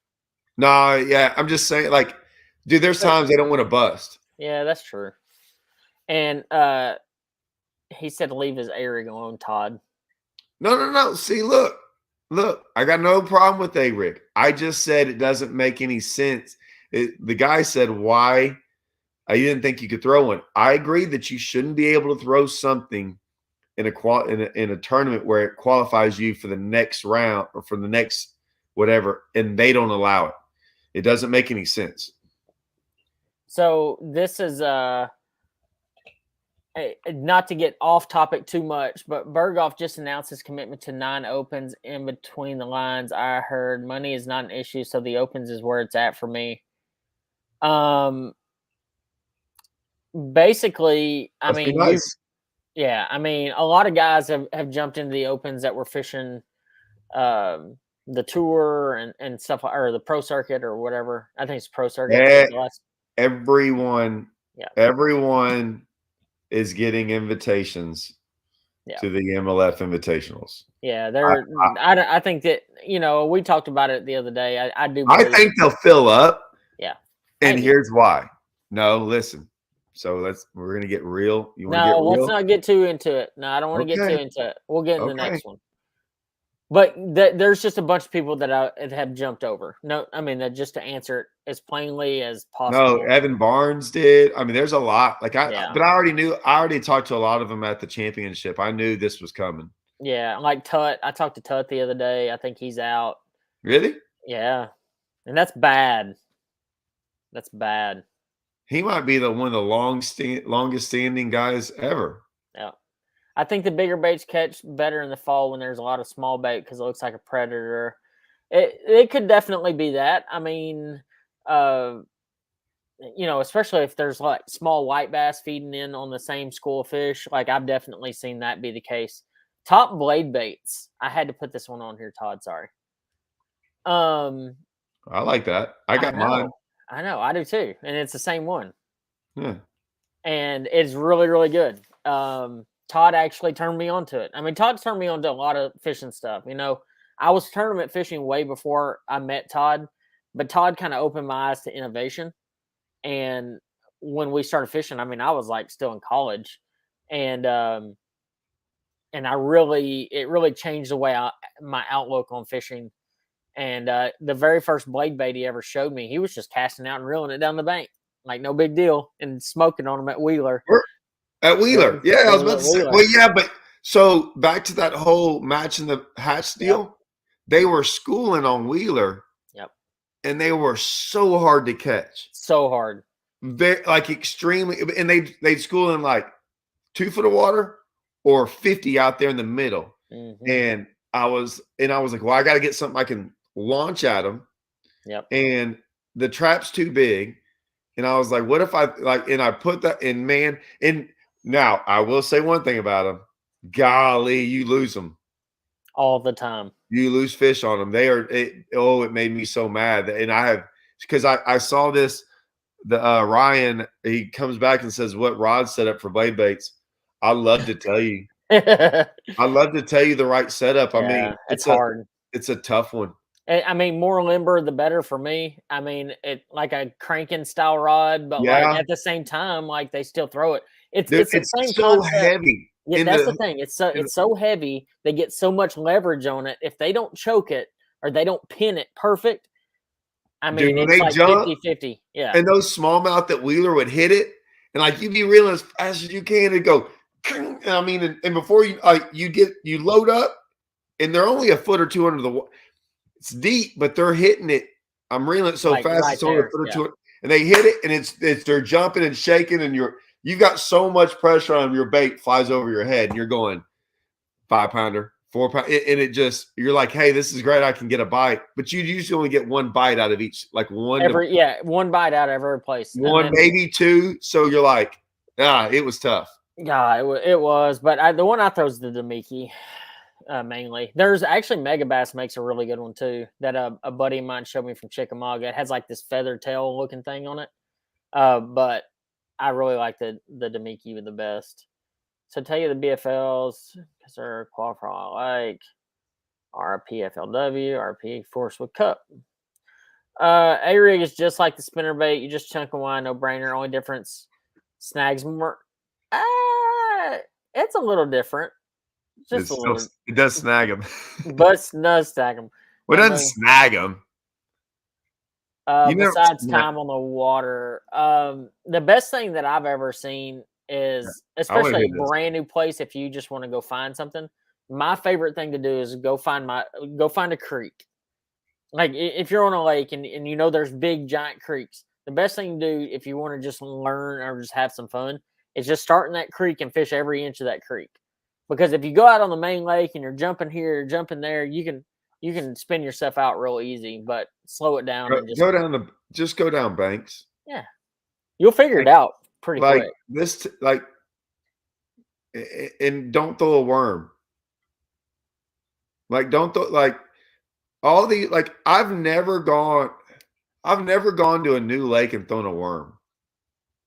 Speaker 2: No, yeah, I'm just saying, like, dude, there's times they don't want to bust.
Speaker 1: Yeah, that's true. And he said to leave his A-rig on, Todd.
Speaker 2: No. See, look, I got no problem with A-rig. I just said it doesn't make any sense. The guy said, why? I didn't think you could throw one. I agree that you shouldn't be able to throw something in a tournament where it qualifies you for the next round or for the next whatever, and they don't allow it. It doesn't make any sense.
Speaker 1: So this is not to get off topic too much, but Berghoff just announced his commitment to 9 opens. In between the lines, I heard money is not an issue, so the opens is where it's at for me. Basically, I mean,
Speaker 2: nice.
Speaker 1: I mean, a lot of guys have jumped into the opens that were fishing the tour and stuff, or the pro circuit or whatever. I think it's pro circuit.
Speaker 2: Everyone is getting invitations to the MLF invitationals.
Speaker 1: Yeah, I think that, we talked about it the other day. I do.
Speaker 2: I think they'll fill up.
Speaker 1: Yeah.
Speaker 2: And here's why. No, listen. So we're gonna get real. You want to get real?
Speaker 1: Let's not get too into it. No, I don't want to get too into it. We'll get in the next one. But there's just a bunch of people that have jumped over. No, I mean, that just to answer it as plainly as possible.
Speaker 2: No, Evan Barnes did. I mean, there's a lot. But I already knew. I already talked to a lot of them at the championship. I knew this was coming.
Speaker 1: Yeah, like Tut. I talked to Tut the other day. I think he's out.
Speaker 2: Really?
Speaker 1: Yeah, and that's bad. That's bad.
Speaker 2: He might be one of the longest standing guys ever.
Speaker 1: Yeah. I think the bigger baits catch better in the fall when there's a lot of small bait because it looks like a predator. It could definitely be that. I mean, especially if there's like small white bass feeding in on the same school of fish. Like, I've definitely seen that be the case. Top blade baits. I had to put this one on here, Todd. Sorry.
Speaker 2: I like that. I got mine.
Speaker 1: I know, I do too, and it's the same one.
Speaker 2: Yeah.
Speaker 1: And it's really, really good. Todd actually turned me on to it. I mean, Todd turned me on to a lot of fishing stuff. I was tournament fishing way before I met Todd, but Todd kind of opened my eyes to innovation. And when we started fishing, I mean, I was like still in college, and it really changed the way my outlook on fishing. And the very first blade bait he ever showed me, he was just casting out and reeling it down the bank. Like, no big deal, and smoking on them at Wheeler.
Speaker 2: At Wheeler. Yeah, I was about to say. Well, yeah, but so back to that whole match in the hatch deal, yep. They were schooling on Wheeler.
Speaker 1: Yep.
Speaker 2: And they were so hard to catch.
Speaker 1: So hard.
Speaker 2: Like extremely, and they'd school in like 2 foot of water or 50 out there in the middle. Mm-hmm. And I was like, well, I got to get something I can launch at them.
Speaker 1: Yep.
Speaker 2: And the trap's too big, And I was like, what if I like, and I put that in, man. And now I will say one thing about them. Golly, you lose them.
Speaker 1: all the time.
Speaker 2: You lose fish on them. They are, it made me so mad. And I have, because I saw this, Ryan, he comes back and says, what rod set up for blade baits? I love to tell you.
Speaker 1: Yeah,
Speaker 2: I love to tell you the right setup. I mean,
Speaker 1: it's hard.
Speaker 2: It's a tough one.
Speaker 1: I mean, more limber, the better for me. I mean, it like a cranking style rod, but like
Speaker 2: Yeah.
Speaker 1: at the same time, like they still throw it.
Speaker 2: Dude,
Speaker 1: It's the
Speaker 2: it's
Speaker 1: same
Speaker 2: so
Speaker 1: concept.
Speaker 2: heavy.
Speaker 1: Yeah, that's the thing. It's so heavy. They get so much leverage on it. If they don't choke it or they don't pin it perfect, I
Speaker 2: Dude,
Speaker 1: mean,
Speaker 2: when
Speaker 1: it's
Speaker 2: they
Speaker 1: like
Speaker 2: jump
Speaker 1: 50-50. Yeah.
Speaker 2: and those smallmouth that Wheeler would hit it, and like you'd be reeling as fast as you can and go, and I mean, and before you you load up, and they're only a foot or two under the water. It's deep, but they're hitting it. I'm reeling it so
Speaker 1: Like
Speaker 2: fast,
Speaker 1: right
Speaker 2: it's only a
Speaker 1: there.
Speaker 2: foot or
Speaker 1: Yeah.
Speaker 2: two, and they hit it, and it's they're jumping and shaking, and you've got so much pressure on them, your bait flies over your head, and you're going 5-pounder, 4-pound, and it just you're like, hey, this is great, I can get a bite, but you usually only get one bite out of each, like one
Speaker 1: bite out of every place.
Speaker 2: one, maybe two. So you're like, it was tough.
Speaker 1: Yeah, it was. But the one I throw is the Demiki. Mainly, there's actually Megabass makes a really good one too. That a buddy of mine showed me from Chickamauga. It has like this feather tail looking thing on it. But I really like the Demiki the best. So tell you the BFLs because they're qualifier I like RPFLW, RP Force with Cup. A rig is just like the spinner bait. You just chunk and wind, no brainer. Only difference, snags more. It's a little different. Just a little.
Speaker 2: It does snag them.
Speaker 1: But does snag them.
Speaker 2: Well, it doesn't snag them.
Speaker 1: Besides time on the water, the best thing that I've ever seen is, especially a brand new place, if you just want to go find something, my favorite thing to do is go find a creek. Like if you're on a lake and you know there's big giant creeks, the best thing to do if you want to just learn or just have some fun is just start in that creek and fish every inch of that creek. Because if you go out on the main lake and you're jumping here, jumping there, you can spin yourself out real easy, but slow it down and
Speaker 2: just go down banks.
Speaker 1: Yeah. You'll figure it out pretty quick.
Speaker 2: And don't throw a worm. Like don't throw all the I've never gone to a new lake and thrown a worm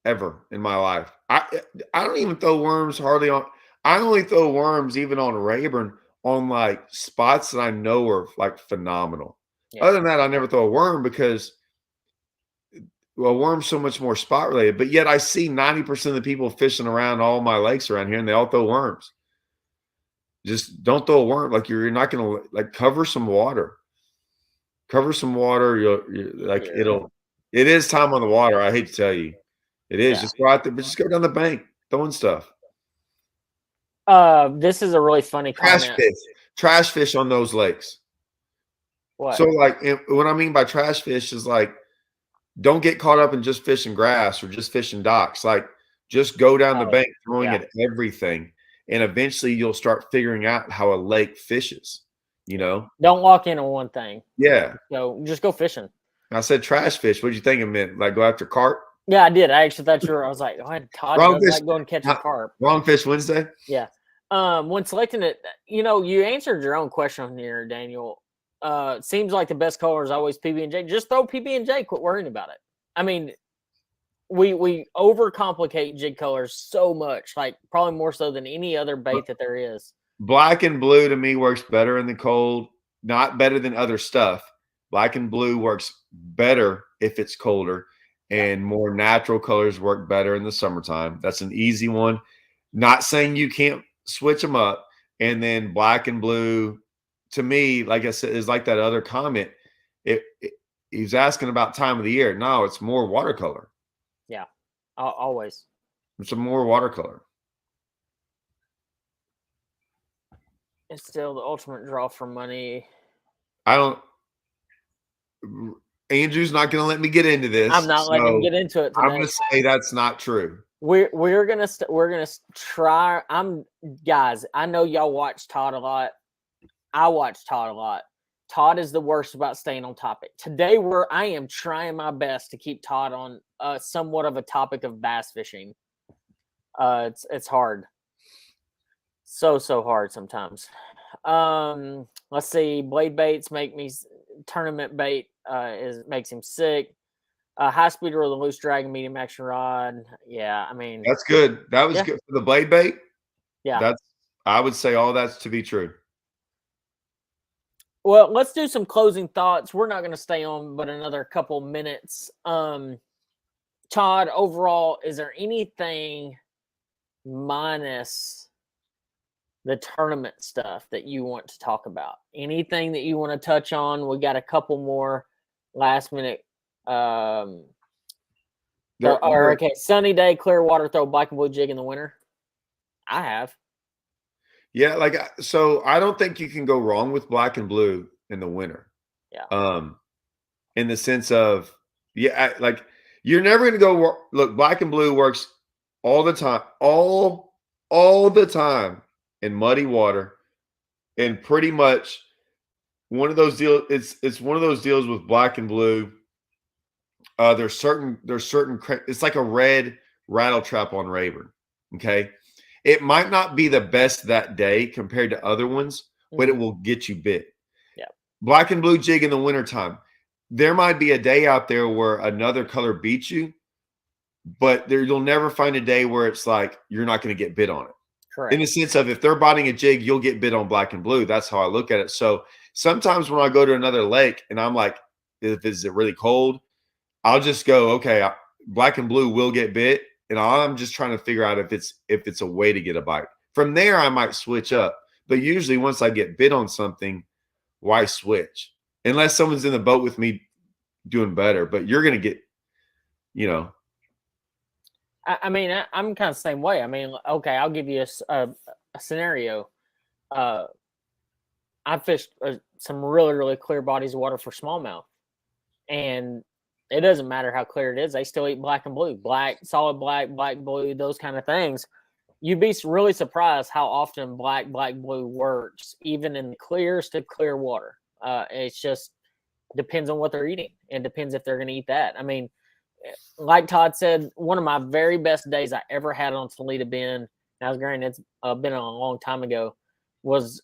Speaker 2: ever in my life. I don't even throw worms hardly on. I only throw worms even on Rayburn on like spots that I know are like phenomenal. Yeah. Other than that, I never throw a worm because worm's so much more spot related. But yet I see 90% of the people fishing around all my lakes around here and they all throw worms. Just don't throw a worm. Like you're not going to cover some water. Cover some water. It is time on the water. I hate to tell you. It is. Just go out there, but just go down the bank throwing stuff.
Speaker 1: This is a really funny comment.
Speaker 2: Trash fish on those lakes.
Speaker 1: What?
Speaker 2: So what I mean by trash fish is don't get caught up in just fishing grass or just fishing docks. Just go down the bank throwing at everything. And eventually you'll start figuring out how a lake fishes, Don't
Speaker 1: walk in on one thing.
Speaker 2: Yeah.
Speaker 1: Just go fishing.
Speaker 2: I said trash fish. What did you think it meant? Go after carp?
Speaker 1: Yeah, I did. I actually thought I was like, Todd does like going catching carp.
Speaker 2: Wrong Fish Wednesday?
Speaker 1: Yeah. When selecting it, you answered your own question here, Daniel. Seems like the best color is always PB&J. Just throw PB&J. Quit worrying about it. I mean, we overcomplicate jig colors so much, probably more so than any other bait that there is.
Speaker 2: Black and blue to me works better in the cold, not better than other stuff. Black and blue works better if it's colder, and more natural colors work better in the summertime. That's an easy one. Not saying you can't switch them up. And then black and blue, to me, like I said, is like that other comment. He's asking about time of the year. No, it's more watercolor.
Speaker 1: Yeah, always.
Speaker 2: It's a more watercolor.
Speaker 1: It's still the ultimate draw for money.
Speaker 2: Andrew's not going to let me get into this.
Speaker 1: I'm not letting him get into it today.
Speaker 2: I'm going to say that's not true.
Speaker 1: We're gonna try. Guys. I know y'all watch Todd a lot. I watch Todd a lot. Todd is the worst about staying on topic. Today, I am trying my best to keep Todd on somewhat of a topic of bass fishing. It's hard, so hard sometimes. Let's see. Blade baits make me tournament bait makes him sick. High speeder with a loose drag and medium action rod. Yeah, I mean
Speaker 2: That's good. That was
Speaker 1: yeah.
Speaker 2: good for the blade bait.
Speaker 1: Yeah.
Speaker 2: I would say all that's to be true.
Speaker 1: Well, let's do some closing thoughts. We're not going to stay on but another couple minutes. Todd, overall, is there anything minus the tournament stuff that you want to talk about? Anything that you want to touch on? We got a couple more last minute. Okay, sunny day, clear water, throw black and blue jig in the winter. I have.
Speaker 2: Yeah, so I don't think you can go wrong with black and blue in the winter.
Speaker 1: Yeah.
Speaker 2: In the sense of, you're never going to go look. Black and blue works all the time, all the time in muddy water, and pretty much one of those deals. It's one of those deals with black and blue. There's certain. It's like a red rattle trap on Rayburn. Okay. It might not be the best that day compared to other ones, but it will get you bit.
Speaker 1: Yeah.
Speaker 2: Black and blue jig in the wintertime. There might be a day out there where another color beats you, but you'll never find a day where it's like you're not going to get bit on it.
Speaker 1: Correct.
Speaker 2: In the sense of if they're biting a jig, you'll get bit on black and blue. That's how I look at it. So sometimes when I go to another lake and I'm like, is it really cold? I'll just go, okay, black and blue will get bit. And I'm just trying to figure out if it's a way to get a bite. From there, I might switch up. But usually once I get bit on something, why switch? Unless someone's in the boat with me doing better. But you're going to get,
Speaker 1: I mean, I'm kind of the same way. I mean, okay, I'll give you a scenario. I fished some really, really clear bodies of water for smallmouth. And it doesn't matter how clear it is. They still eat black and blue, solid black, blue, those kind of things. You'd be really surprised how often black, blue works, even in the clearest of clear water. It's just depends on what they're eating. It depends if they're going to eat that. I mean, like Todd said, one of my very best days I ever had on Toledo Bend, I was granted it's been a long time ago, was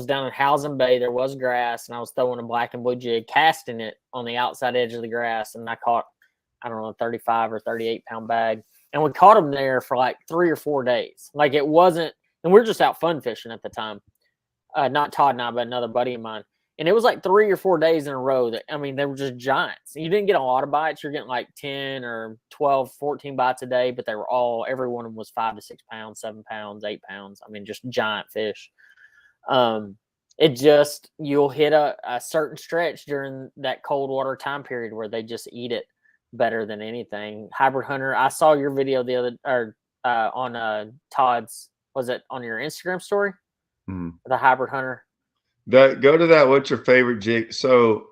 Speaker 1: down in Howson Bay. There was grass, and I was throwing a black and blue jig, casting it on the outside edge of the grass, and I caught, I don't know, a 35 or 38 pound bag. And we caught them there for like 3 or 4 days. Like it wasn't, and we were just out fun fishing at the time. Not Todd and I, but another buddy of mine. And it was like 3 or 4 days in a row that, I mean, they were just giants. You didn't get a lot of bites. You're getting like 10 or 12, 14 bites a day, but they were every one of them was 5 to 6 pounds, 7 pounds, 8 pounds. I mean, just giant fish. You'll hit a certain stretch during that cold water time period where they just eat it better than anything. Hybrid Hunter, I saw your video on Todd's, was it on your Instagram story? The Hybrid Hunter.
Speaker 2: Go to that. What's your favorite jig? So,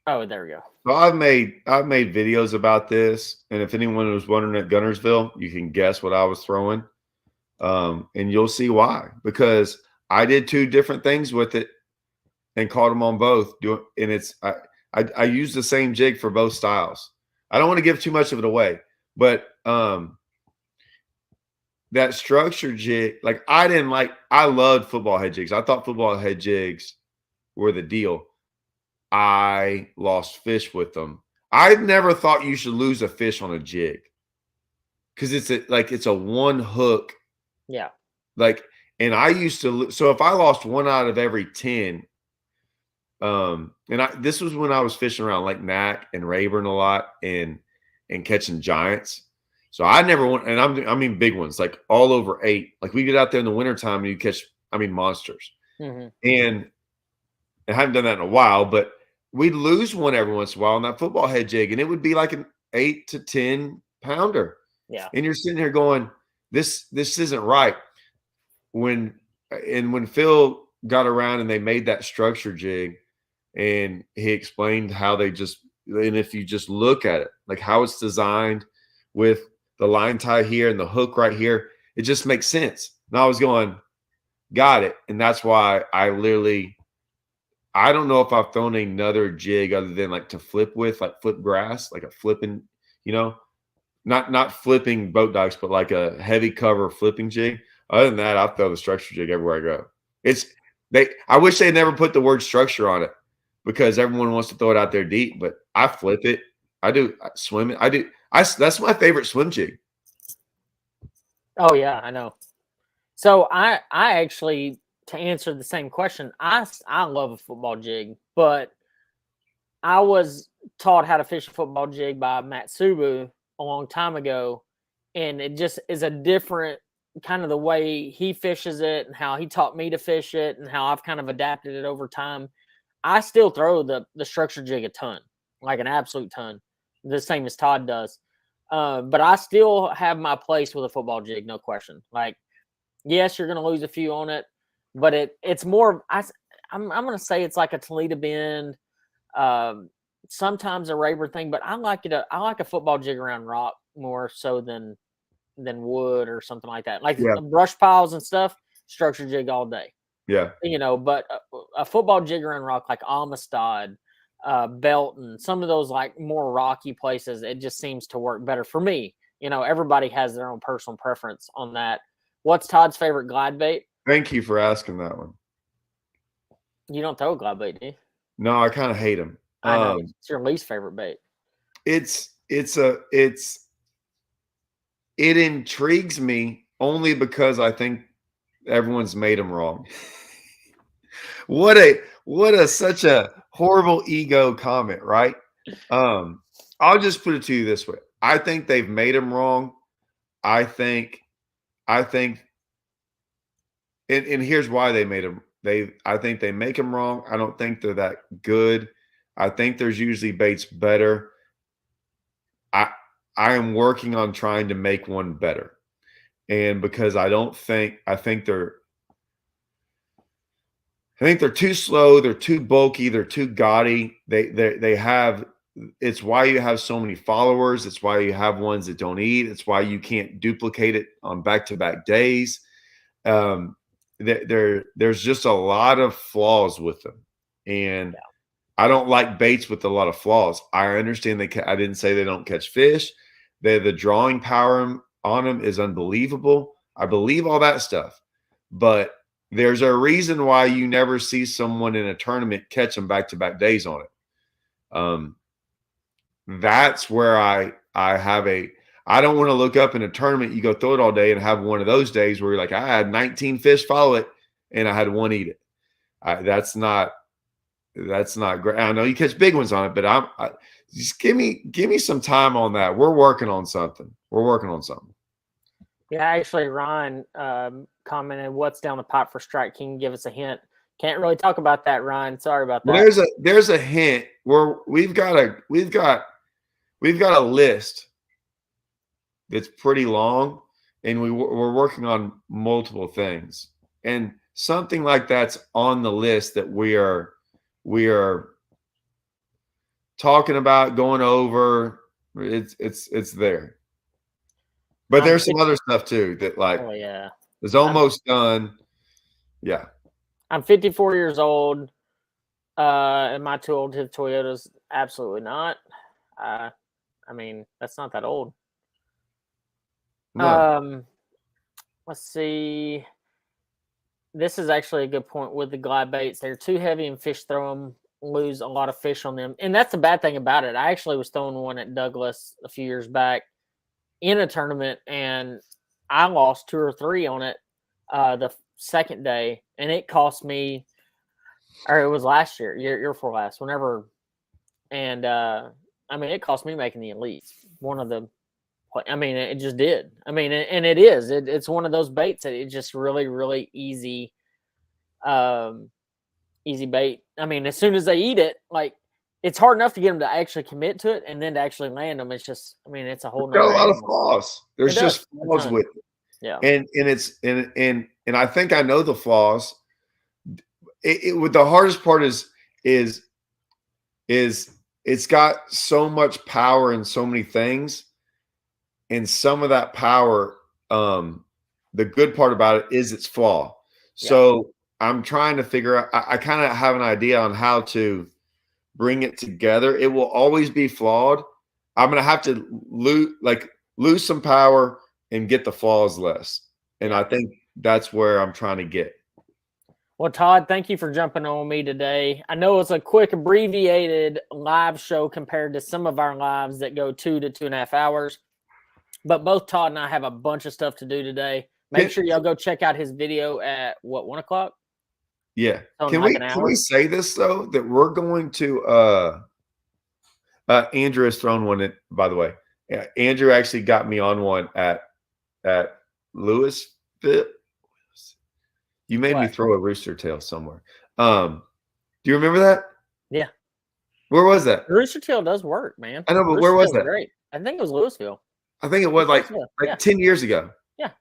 Speaker 1: oh, there we go.
Speaker 2: So I've made videos about this, and if anyone was wondering at Gunnersville, you can guess what I was throwing, and you'll see why. Because I did 2 different things with it and caught them on both. I use the same jig for both styles. I don't want to give too much of it away, but that structure jig, I loved football head jigs. I thought football head jigs were the deal. I lost fish with them. I never thought you should lose a fish on a jig because it's a one hook.
Speaker 1: Yeah.
Speaker 2: And I used to, so if I lost 1 out of every 10, this was when I was fishing around Lake Knack and Rayburn a lot and catching giants. So I never went, and I mean big ones, like all over 8. Like we get out there in the wintertime and you catch, monsters.
Speaker 1: Mm-hmm.
Speaker 2: And I haven't done that in a while, but we'd lose one every once in a while on that football head jig, and it would be like an 8 to 10 pounder.
Speaker 1: Yeah.
Speaker 2: And you're sitting here going, this isn't right. When Phil got around and they made that structure jig, and he explained how and if you just look at it, like how it's designed with the line tie here and the hook right here, it just makes sense. And I was going, got it. And that's why I literally I don't know if I've thrown another jig other than like to flip with, like flip grass, like a flipping, you know, not flipping boat docks, but like a heavy cover flipping jig. Other than that, I throw the structure jig everywhere I go. I wish they never put the word structure on it because everyone wants to throw it out there deep, but I flip it. I swim it. That's my favorite swim jig.
Speaker 1: Oh yeah, I know. So I actually, to answer the same question, I love a football jig, but I was taught how to fish a football jig by Matt Subu a long time ago, and it just is a different kind of the way he fishes it and how he taught me to fish it and how I've kind of adapted it over time. I still throw the structure jig a ton, like an absolute ton, the same as Todd does. But I still have my place with a football jig, no question. Like, yes, you're going to lose a few on it, but it's more. I'm going to say it's like a Toledo Bend, sometimes a Rayburn thing, but I like it. I like a football jig around rock more so than wood or something like that. Like brush piles and stuff, structure jig all day.
Speaker 2: Yeah.
Speaker 1: But a football jig around rock like Amistad, Belton, some of those like more rocky places, it just seems to work better for me. Everybody has their own personal preference on that. What's Todd's favorite glide bait?
Speaker 2: Thank you for asking that one.
Speaker 1: You don't throw glide bait, do you?
Speaker 2: No, I kind of hate them.
Speaker 1: I know. It's your least favorite bait.
Speaker 2: It intrigues me only because I think everyone's made them wrong. What a such a horrible ego comment, right? I'll just put it to you this way. I think they've made them wrong. I think and here's why they made them. I think they make them wrong. I don't think they're that good. I think there's usually baits better. I am working on trying to make one better. And because I think they're too slow, they're too bulky, they're too gaudy. It's why you have so many followers. It's why you have ones that don't eat. It's why you can't duplicate it on back-to-back days. There's just a lot of flaws with them. And I don't like baits with a lot of flaws. I understand I didn't say they don't catch fish. The drawing power on them is unbelievable. I believe all that stuff. But there's a reason why you never see someone in a tournament catch them back-to-back days on it. That's where I don't want to look up in a tournament. You go throw it all day and have one of those days where you're like, I had 19 fish follow it and I had one eat it. That's not great. I know you catch big ones on it, but just give me some time on that. We're working on something.
Speaker 1: Yeah, actually, Ryan commented, "What's down the pipe for strike? Can you give us a hint?" Can't really talk about that, Ryan. Sorry about that.
Speaker 2: Well, there's a hint where we've got a list that's pretty long, and we're working on multiple things, and something like that's on the list that we are talking about going over. It's there. But there's some other stuff too that is almost done. Yeah.
Speaker 1: I'm 54 years old. Am I too old to have Toyotas? Absolutely not. I mean, that's not that old. No. Let's see. This is actually a good point with the glide baits. They're too heavy and fish throw them, lose a lot of fish on them. And that's the bad thing about it. I actually was throwing one at Douglas a few years back in a tournament, and I lost 2 or 3 on it the second day, and it cost me, or it was last year before last, whenever, and it cost me making the elites. It just did. And it's one of those baits that it's just really, really easy, easy bait. As soon as they eat it, it's hard enough to get them to actually commit to it and then to actually land them. It's just, it's a whole.
Speaker 2: Got a lot of flaws. There's just flaws with it.
Speaker 1: Yeah.
Speaker 2: And I think I know the flaws. The hardest part is it's got so much power in so many things, and some of that power, the good part about it is its flaw. So I'm trying to figure out. I kind of have an idea on how to bring it together. It will always be flawed. I'm gonna have to lose some power and get the flaws less. And I think that's where I'm trying to get.
Speaker 1: Well, Todd, thank you for jumping on me today. I know it's a quick, abbreviated live show compared to some of our lives that go 2 to 2.5 hours. But both Todd and I have a bunch of stuff to do today. Make sure y'all go check out his video at 1 o'clock?
Speaker 2: Yeah.
Speaker 1: So
Speaker 2: Can we say this though, that we're going to Andrew has thrown one in, by the way. Yeah, Andrew actually got me on one at Louisville. You made me throw a rooster tail somewhere. Do you remember that?
Speaker 1: Yeah.
Speaker 2: Where was that?
Speaker 1: Rooster tail does work, man.
Speaker 2: I know, but where was that?
Speaker 1: Great. I think it was Louisville.
Speaker 2: I think it was like 10 years ago.
Speaker 1: Yeah.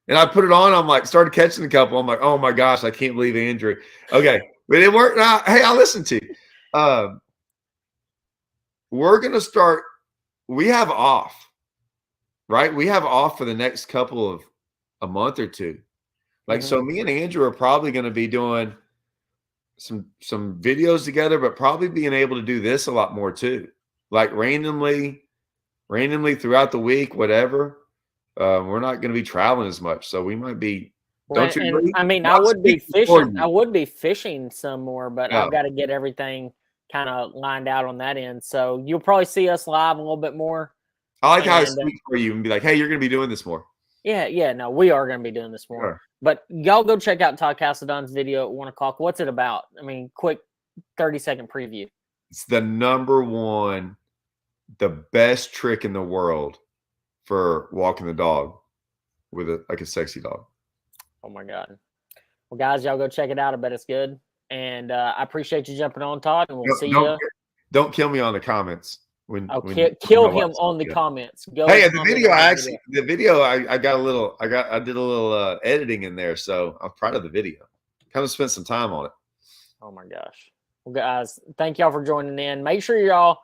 Speaker 2: And I put it on. I'm like, started catching a couple. I'm like, oh my gosh, I can't believe Andrew. Okay. But it worked. Now, hey, I'll listen to you. We're going to start. We have off, right? We have off for the next couple of a month or two. Like, so me and Andrew are probably going to be doing some videos together, but probably being able to do this a lot more too. Like randomly throughout the week, whatever. We're not going to be traveling as much, so we might be. Don't you agree?
Speaker 1: I mean, I would be fishing. I would be fishing some more, but I've got to get everything kind of lined out on that end. So you'll probably see us live a little bit more.
Speaker 2: I like how I speak for you and be like, "Hey, you're going to be doing this more."
Speaker 1: Yeah. No, we are going to be doing this more.
Speaker 2: Sure.
Speaker 1: But y'all go check out Todd Castledone's video at 1 o'clock. What's it about? I mean, quick 30-second preview.
Speaker 2: It's the #1, the best trick in the world for walking the dog with a sexy dog.
Speaker 1: Oh my God. Well, guys, y'all go check it out. I bet it's good. And I appreciate you jumping on, Todd, and we'll see you.
Speaker 2: Don't kill me on the comments.
Speaker 1: Kill him on the comments.
Speaker 2: Hey, the video, I did a little editing in there, so I'm proud of the video. Kind of spent some time on it.
Speaker 1: Oh my gosh. Well, guys, thank y'all for joining in. Make sure y'all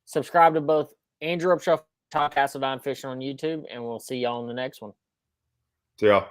Speaker 1: subscribe to both Andrew Upshaw, Todd Castledine Fishing on YouTube, and we'll see y'all on the next one.
Speaker 2: See y'all.